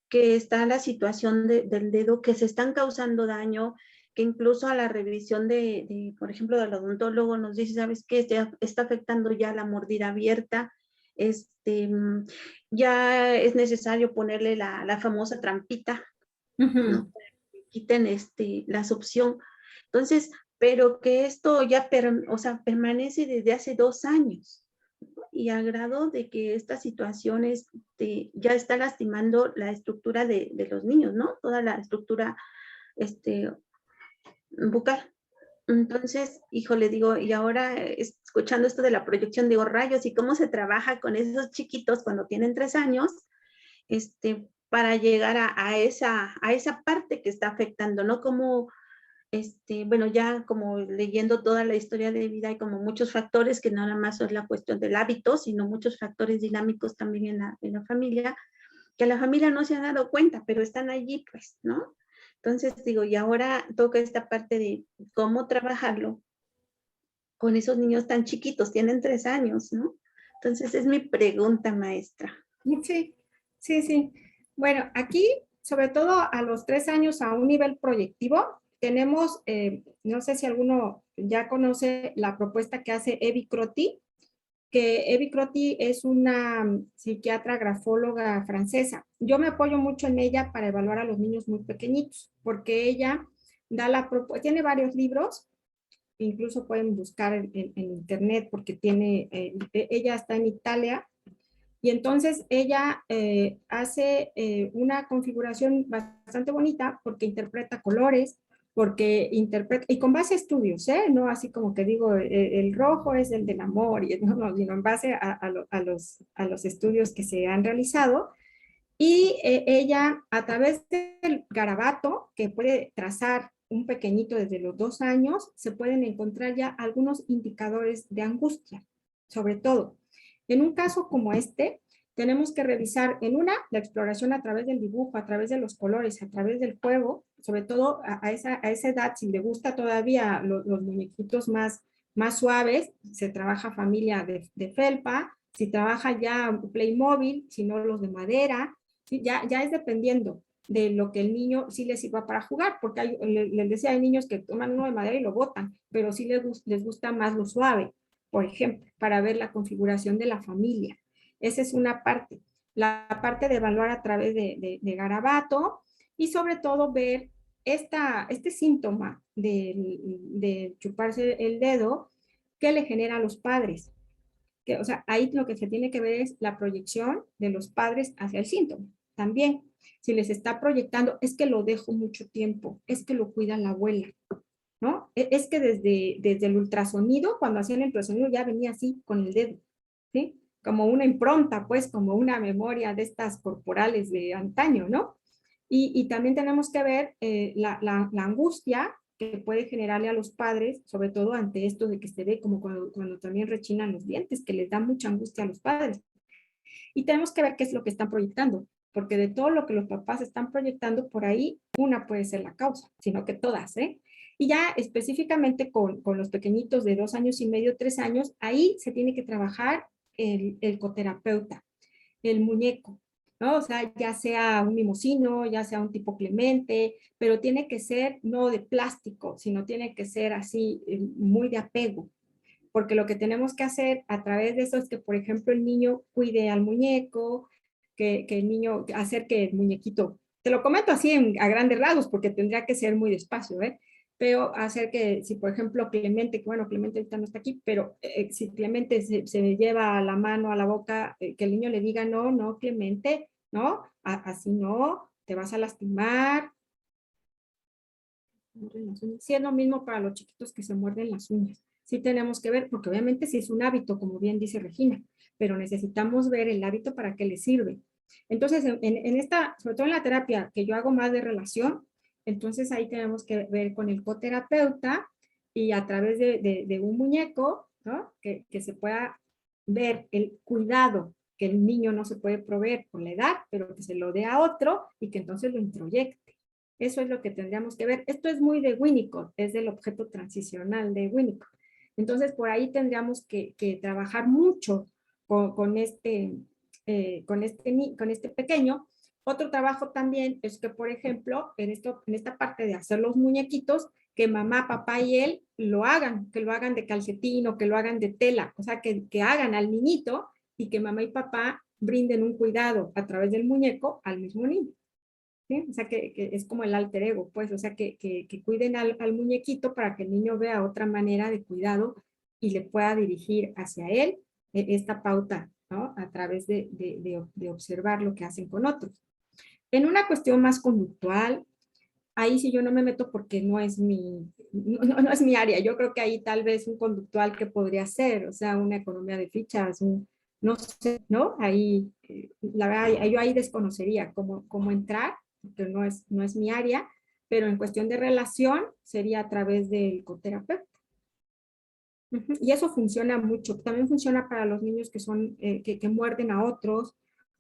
que está la situación del dedo, que se están causando daño, que incluso a la revisión por ejemplo, del odontólogo nos dice, ¿sabes qué? Está afectando ya la mordida abierta, ya es necesario ponerle la famosa trampita, ¿no? Para que quiten la succión. Entonces, pero que esto ya permanece desde hace 2 años, ¿no? Y a grado de que esta situación ya está lastimando la estructura de los niños, ¿no? Toda la estructura bucal. Entonces, híjole, digo, y ahora escuchando esto de la proyección, digo, rayos, ¿y cómo se trabaja con esos chiquitos cuando tienen 3 años? Para llegar a esa parte que está afectando, ¿no? Como, bueno, ya como leyendo toda la historia de vida, hay como muchos factores que no nada más es la cuestión del hábito, sino muchos factores dinámicos también en la familia, que la familia no se ha dado cuenta, pero están allí, pues, ¿no? Entonces, digo, y ahora toca esta parte de cómo trabajarlo con esos niños tan chiquitos, tienen 3 años, ¿no? Entonces, es mi pregunta, maestra. Sí, sí, sí. Bueno, aquí, sobre todo a los 3 años a un nivel proyectivo, tenemos, no sé si alguno ya conoce la propuesta que hace Evi Crotty, que Evi Crotty es una psiquiatra grafóloga francesa. Yo me apoyo mucho en ella para evaluar a los niños muy pequeñitos, porque ella da la propuesta, tiene varios libros, incluso pueden buscar en internet porque tiene, ella está en Italia, y entonces ella hace una configuración bastante bonita porque interpreta colores, porque interpreta, y con base a estudios, ¿eh? No así como que digo, el rojo es el del amor, y no, no, sino en base a los estudios que se han realizado. Y ella, a través del garabato, que puede trazar un pequeñito desde los 2 años, se pueden encontrar ya algunos indicadores de angustia, sobre todo. En un caso como este, tenemos que revisar la exploración a través del dibujo, a través de los colores, a través del juego, sobre todo a esa edad, si le gusta todavía los muñequitos más suaves, se trabaja familia de felpa, si trabaja ya Playmobil, si no los de madera, ¿sí? Ya es dependiendo de lo que el niño sí les sirva para jugar, porque les decía, hay niños que toman uno de madera y lo botan, pero sí les gusta más lo suave, por ejemplo, para ver la configuración de la familia. Esa es una parte. La parte de evaluar a través de garabato y sobre todo ver este síntoma de chuparse el dedo que le genera a los padres. O sea, ahí lo que se tiene que ver es la proyección de los padres hacia el síntoma. También, si les está proyectando, es que lo dejo mucho tiempo, es que lo cuida la abuela, ¿no? Es que desde el ultrasonido, cuando hacían el ultrasonido ya venía así con el dedo, ¿sí? Como una impronta, pues, como una memoria de estas corporales de antaño, ¿no? Y también tenemos que ver la angustia que puede generarle a los padres, sobre todo ante esto de que se ve como cuando también rechinan los dientes, que les da mucha angustia a los padres. Y tenemos que ver qué es lo que están proyectando, porque de todo lo que los papás están proyectando por ahí, una puede ser la causa, sino que todas, ¿eh? Y ya específicamente con los pequeñitos de 2 años y medio, 3 años, ahí se tiene que trabajar el coterapeuta, el muñeco, ¿no? O sea, ya sea un mimosino, ya sea un tipo Clemente, pero tiene que ser no de plástico, sino tiene que ser así, muy de apego. Porque lo que tenemos que hacer a través de eso es que, por ejemplo, el niño cuide al muñeco, que el niño, hacer que el muñequito, te lo comento así a grandes rasgos, porque tendría que ser muy despacio, ¿eh? Pero hacer que, si por ejemplo Clemente, que bueno, Clemente ahorita no está aquí, pero si Clemente se lleva la mano a la boca, que el niño le diga, no, no, Clemente, no, así no, te vas a lastimar. Sí, es lo mismo para los chiquitos que se muerden las uñas. Sí tenemos que ver, porque obviamente sí es un hábito, como bien dice Regina, pero necesitamos ver el hábito para qué le sirve. Entonces, en esta, sobre todo en la terapia que yo hago más de relación, entonces ahí tenemos que ver con el coterapeuta y a través de un muñeco, ¿no? Que se pueda ver el cuidado que el niño no se puede proveer por la edad, pero que se lo dé a otro y que entonces lo introyecte. Eso es lo que tendríamos que ver. Esto es muy de Winnicott, es del objeto transicional de Winnicott. Entonces, por ahí tendríamos que trabajar mucho con este pequeño. Otro trabajo también es que, por ejemplo, en esta parte de hacer los muñequitos, que mamá, papá y él lo hagan, que lo hagan de calcetín o que lo hagan de tela, o sea, que hagan al niñito y que mamá y papá brinden un cuidado a través del muñeco al mismo niño. ¿Sí? O sea, que es como el alter ego, pues, o sea, que cuiden al muñequito para que el niño vea otra manera de cuidado y le pueda dirigir hacia él esta pauta, ¿no? A través de observar lo que hacen con otros. En una cuestión más conductual, ahí sí yo no me meto porque no es no es mi área. Yo creo que ahí tal vez un conductual que podría ser, o sea, una economía de fichas, no sé, ¿no? Ahí, la verdad, yo ahí desconocería cómo entrar, porque no es mi área, pero en cuestión de relación sería a través del coterapeuta. Y eso funciona mucho. También funciona para los niños que son, que muerden a otros,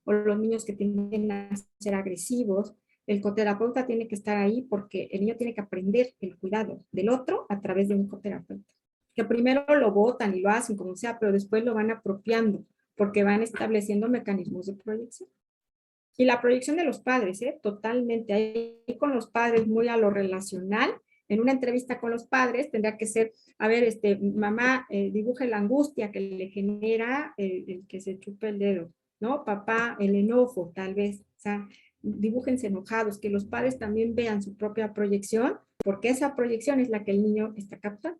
o los niños que tienden a ser agresivos. El coterapeuta tiene que estar ahí porque el niño tiene que aprender el cuidado del otro a través de un coterapeuta. Que primero lo botan y lo hacen como sea, pero después lo van apropiando porque van estableciendo mecanismos de proyección. Y la proyección de los padres, totalmente, ahí con los padres muy a lo relacional. En una entrevista con los padres tendría que ser, a ver, mamá, dibuje la angustia que le genera el que se chupe el dedo, ¿no? Papá, el enojo, tal vez, o sea, dibújense enojados, que los padres también vean su propia proyección, porque esa proyección es la que el niño está captando.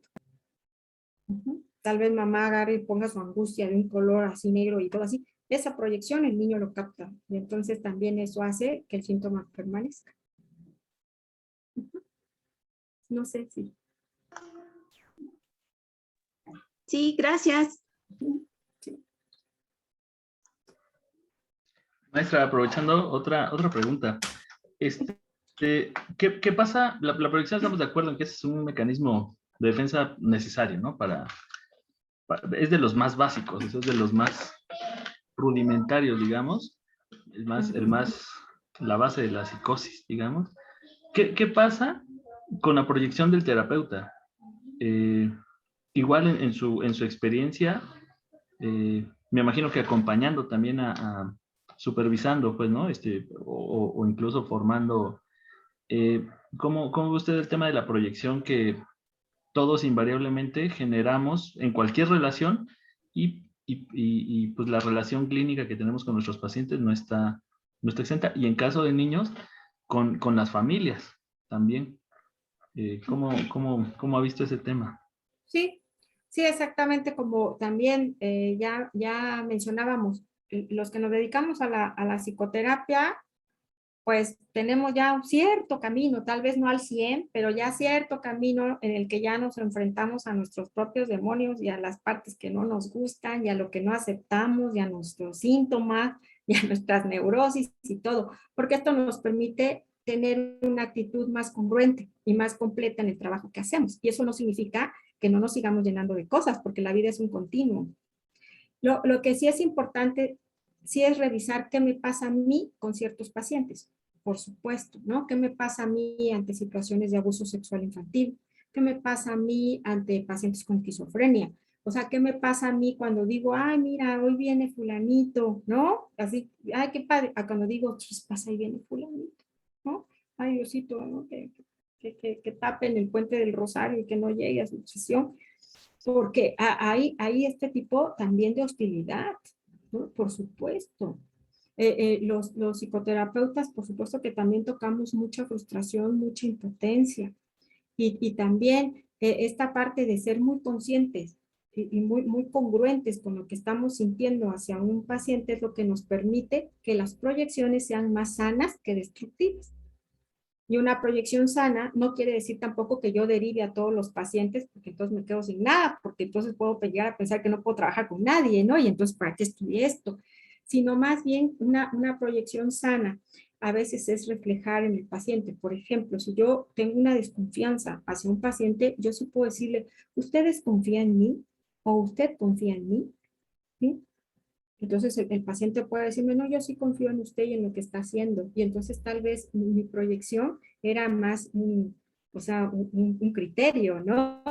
Tal vez mamá agarre y ponga su angustia de un color así negro y todo así. Esa proyección el niño lo capta y entonces también eso hace que el síntoma permanezca. No sé si. Sí, gracias. Sí. Maestra, aprovechando otra pregunta. ¿Qué pasa? La proyección, estamos de acuerdo en que es un mecanismo de defensa necesario, ¿no? Es de los más básicos, es de los más rudimentarios, digamos. La base de la psicosis, digamos. ¿Qué pasa con la proyección del terapeuta? Igual en su experiencia, me imagino que acompañando también supervisando, pues, ¿no? O incluso formando. ¿Cómo ve usted el tema de la proyección que todos invariablemente generamos en cualquier relación y pues la relación clínica que tenemos con nuestros pacientes no está exenta? Y en caso de niños, con las familias también. ¿Cómo ha visto ese tema? Sí, sí, exactamente como también ya mencionábamos, los que nos dedicamos a la psicoterapia, pues tenemos ya un cierto camino, tal vez no al 100, pero ya cierto camino en el que ya nos enfrentamos a nuestros propios demonios y a las partes que no nos gustan y a lo que no aceptamos y a nuestros síntomas y a nuestras neurosis y todo, porque esto nos permite tener una actitud más congruente y más completa en el trabajo que hacemos. Y eso no significa que no nos sigamos llenando de cosas, porque la vida es un continuo. Lo que sí es importante sí es revisar qué me pasa a mí con ciertos pacientes, por supuesto, ¿no? ¿Qué me pasa a mí ante situaciones de abuso sexual infantil? ¿Qué me pasa a mí ante pacientes con esquizofrenia? O sea, ¿qué me pasa a mí cuando digo, ay, mira, hoy viene fulanito, ¿no? Así, ay, qué padre. A cuando digo, chispas, ahí viene fulanito, ¿no? Ay, Diosito, ¿no? Que tapen el puente del Rosario y que no llegue a su sesión. Porque hay este tipo también de hostilidad, ¿no? Por supuesto. Los psicoterapeutas, por supuesto que también tocamos mucha frustración, mucha impotencia. Y también esta parte de ser muy conscientes y muy congruentes con lo que estamos sintiendo hacia un paciente es lo que nos permite que las proyecciones sean más sanas que destructivas. Y una proyección sana no quiere decir tampoco que yo derive a todos los pacientes, porque entonces me quedo sin nada, porque entonces puedo llegar a pensar que no puedo trabajar con nadie, ¿no? Y entonces, ¿para qué estudié esto? Sino más bien una proyección sana a veces es reflejar en el paciente. Por ejemplo, si yo tengo una desconfianza hacia un paciente, yo sí puedo decirle, ¿ustedes confían en mí? ¿O usted confía en mí? ¿Sí? Entonces el paciente puede decirme, no, yo sí confío en usted y en lo que está haciendo. Y entonces tal vez mi proyección era más o sea, un criterio, ¿no?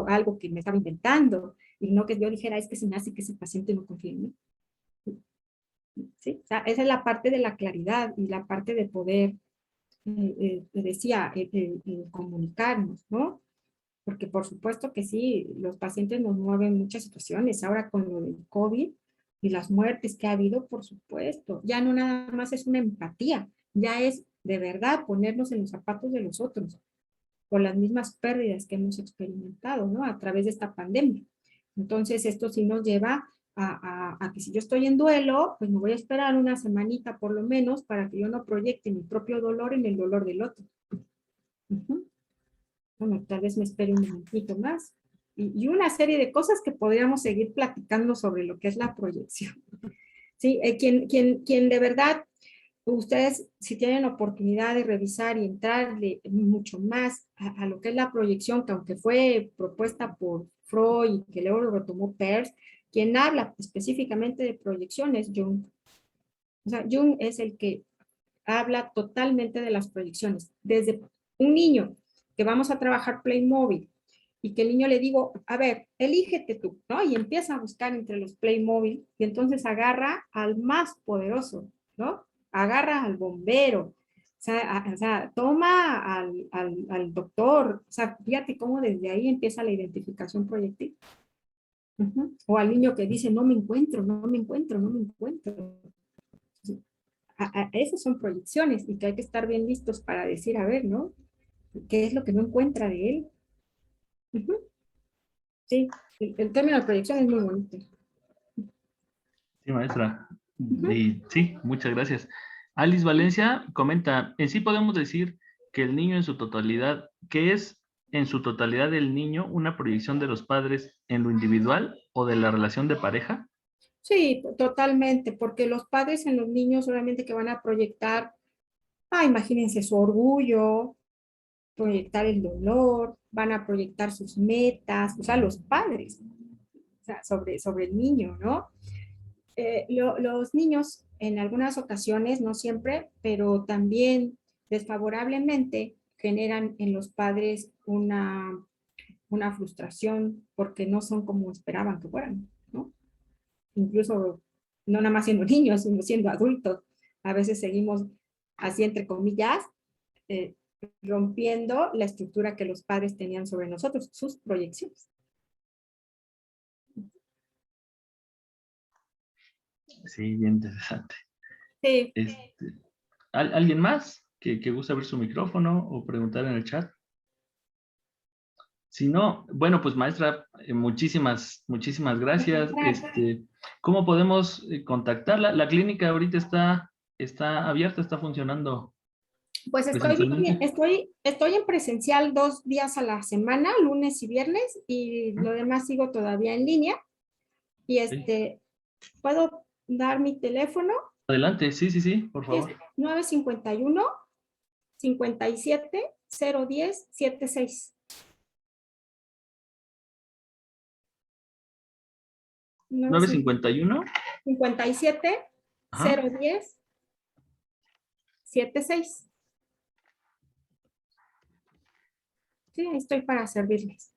Algo que me estaba inventando. Y no que yo dijera, es que se me hace que ese paciente no confía en mí. ¿Sí? O sea, esa es la parte de la claridad y la parte de poder, decía, comunicarnos, ¿no? Porque por supuesto que sí, los pacientes nos mueven muchas situaciones. Ahora con lo del COVID y las muertes que ha habido, por supuesto, ya no nada más es una empatía, ya es de verdad ponernos en los zapatos de los otros, por las mismas pérdidas que hemos experimentado, ¿no? A través de esta pandemia. Entonces, esto sí nos lleva a que si yo estoy en duelo, pues me voy a esperar una semanita por lo menos para que yo no proyecte mi propio dolor en el dolor del otro. Bueno, tal vez me espere un momentito más. Y una serie de cosas que podríamos seguir platicando sobre lo que es la proyección. Sí, quien de verdad, ustedes si tienen oportunidad de revisar y entrarle mucho más a lo que es la proyección, que aunque fue propuesta por Freud y que luego lo retomó Peirce, quien habla específicamente de proyecciones, Jung. O sea, Jung es el que habla totalmente de las proyecciones. Desde un niño que vamos a trabajar Playmobil y que el niño le digo, a ver, elígete tú, ¿no? Y empieza a buscar entre los Playmobil y entonces agarra al más poderoso, ¿no? Agarra al bombero, o sea toma al doctor, o sea, fíjate cómo desde ahí empieza la identificación proyectiva. O al niño que dice, no me encuentro, no me encuentro, no me encuentro. Esas son proyecciones y que hay que estar bien listos para decir, a ver, ¿no? ¿Qué es lo que no encuentra de él? Sí, el término de proyección es muy bonito. Sí, maestra. Y sí, muchas gracias. Alice Valencia comenta, en sí podemos decir que el niño en su totalidad, ¿qué es en su totalidad el niño una proyección de los padres en lo individual o de la relación de pareja? Sí, totalmente, porque los padres en los niños solamente que van a proyectar, imagínense su orgullo, proyectar el dolor, van a proyectar sus metas, o sea, los padres, o sea, sobre el niño, ¿no? Los niños en algunas ocasiones, no siempre, pero también desfavorablemente generan en los padres una frustración porque no son como esperaban que fueran, ¿no? Incluso no nada más siendo niños, sino siendo adultos. A veces seguimos así entre comillas, eh, rompiendo la estructura que los padres tenían sobre nosotros, sus proyecciones. Sí, bien interesante. Sí. ¿Alguien más que gusta ver su micrófono o preguntar en el chat? Si no, bueno, pues maestra, muchísimas gracias. ¿Cómo podemos contactarla? La clínica ahorita está abierta, está funcionando Pues presencialmente. estoy en presencial 2 días a la semana, lunes y viernes, y lo demás sigo todavía en línea. Y Sí. ¿puedo dar mi teléfono? Adelante, sí, por Es favor. 951 57 010 76. 951. 57 Ajá. 010 76. Sí, estoy para servirles.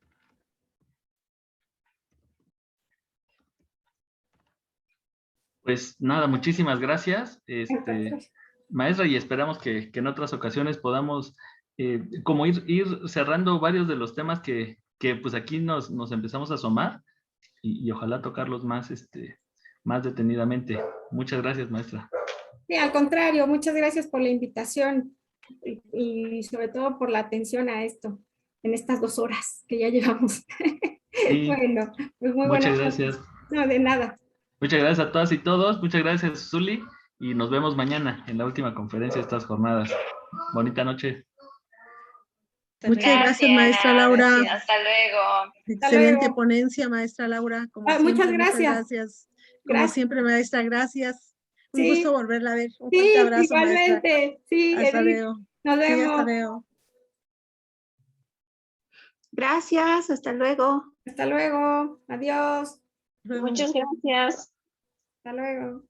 Pues nada, muchísimas gracias, Entonces, maestra, y esperamos que en otras ocasiones podamos como ir cerrando varios de los temas que pues aquí nos empezamos a asomar y ojalá tocarlos más, más detenidamente. Muchas gracias, maestra. sí, al contrario, muchas gracias por la invitación y sobre todo por la atención a esto en estas 2 horas que ya llevamos. Sí, Bueno, pues muy muchas buenas noches. gracias. No, de nada. Muchas gracias a todas y todos. Muchas gracias, Zuli. Y nos vemos mañana en la última conferencia de estas jornadas. Bonita noche. Hasta Muchas luego. gracias, maestra Laura. Hasta luego. Excelente luego. ponencia, maestra Laura. Como Ah, siempre, muchas gracias. gracias. Como Gracias. siempre, maestra, gracias. Un Sí. gusto volverla a ver. Un Sí, fuerte abrazo, maestra. igualmente. Sí, Hasta Edith. luego. Nos Sí, vemos. hasta luego. Gracias, hasta luego. Hasta luego. Adiós. Luego. Muchas gracias. Hasta luego.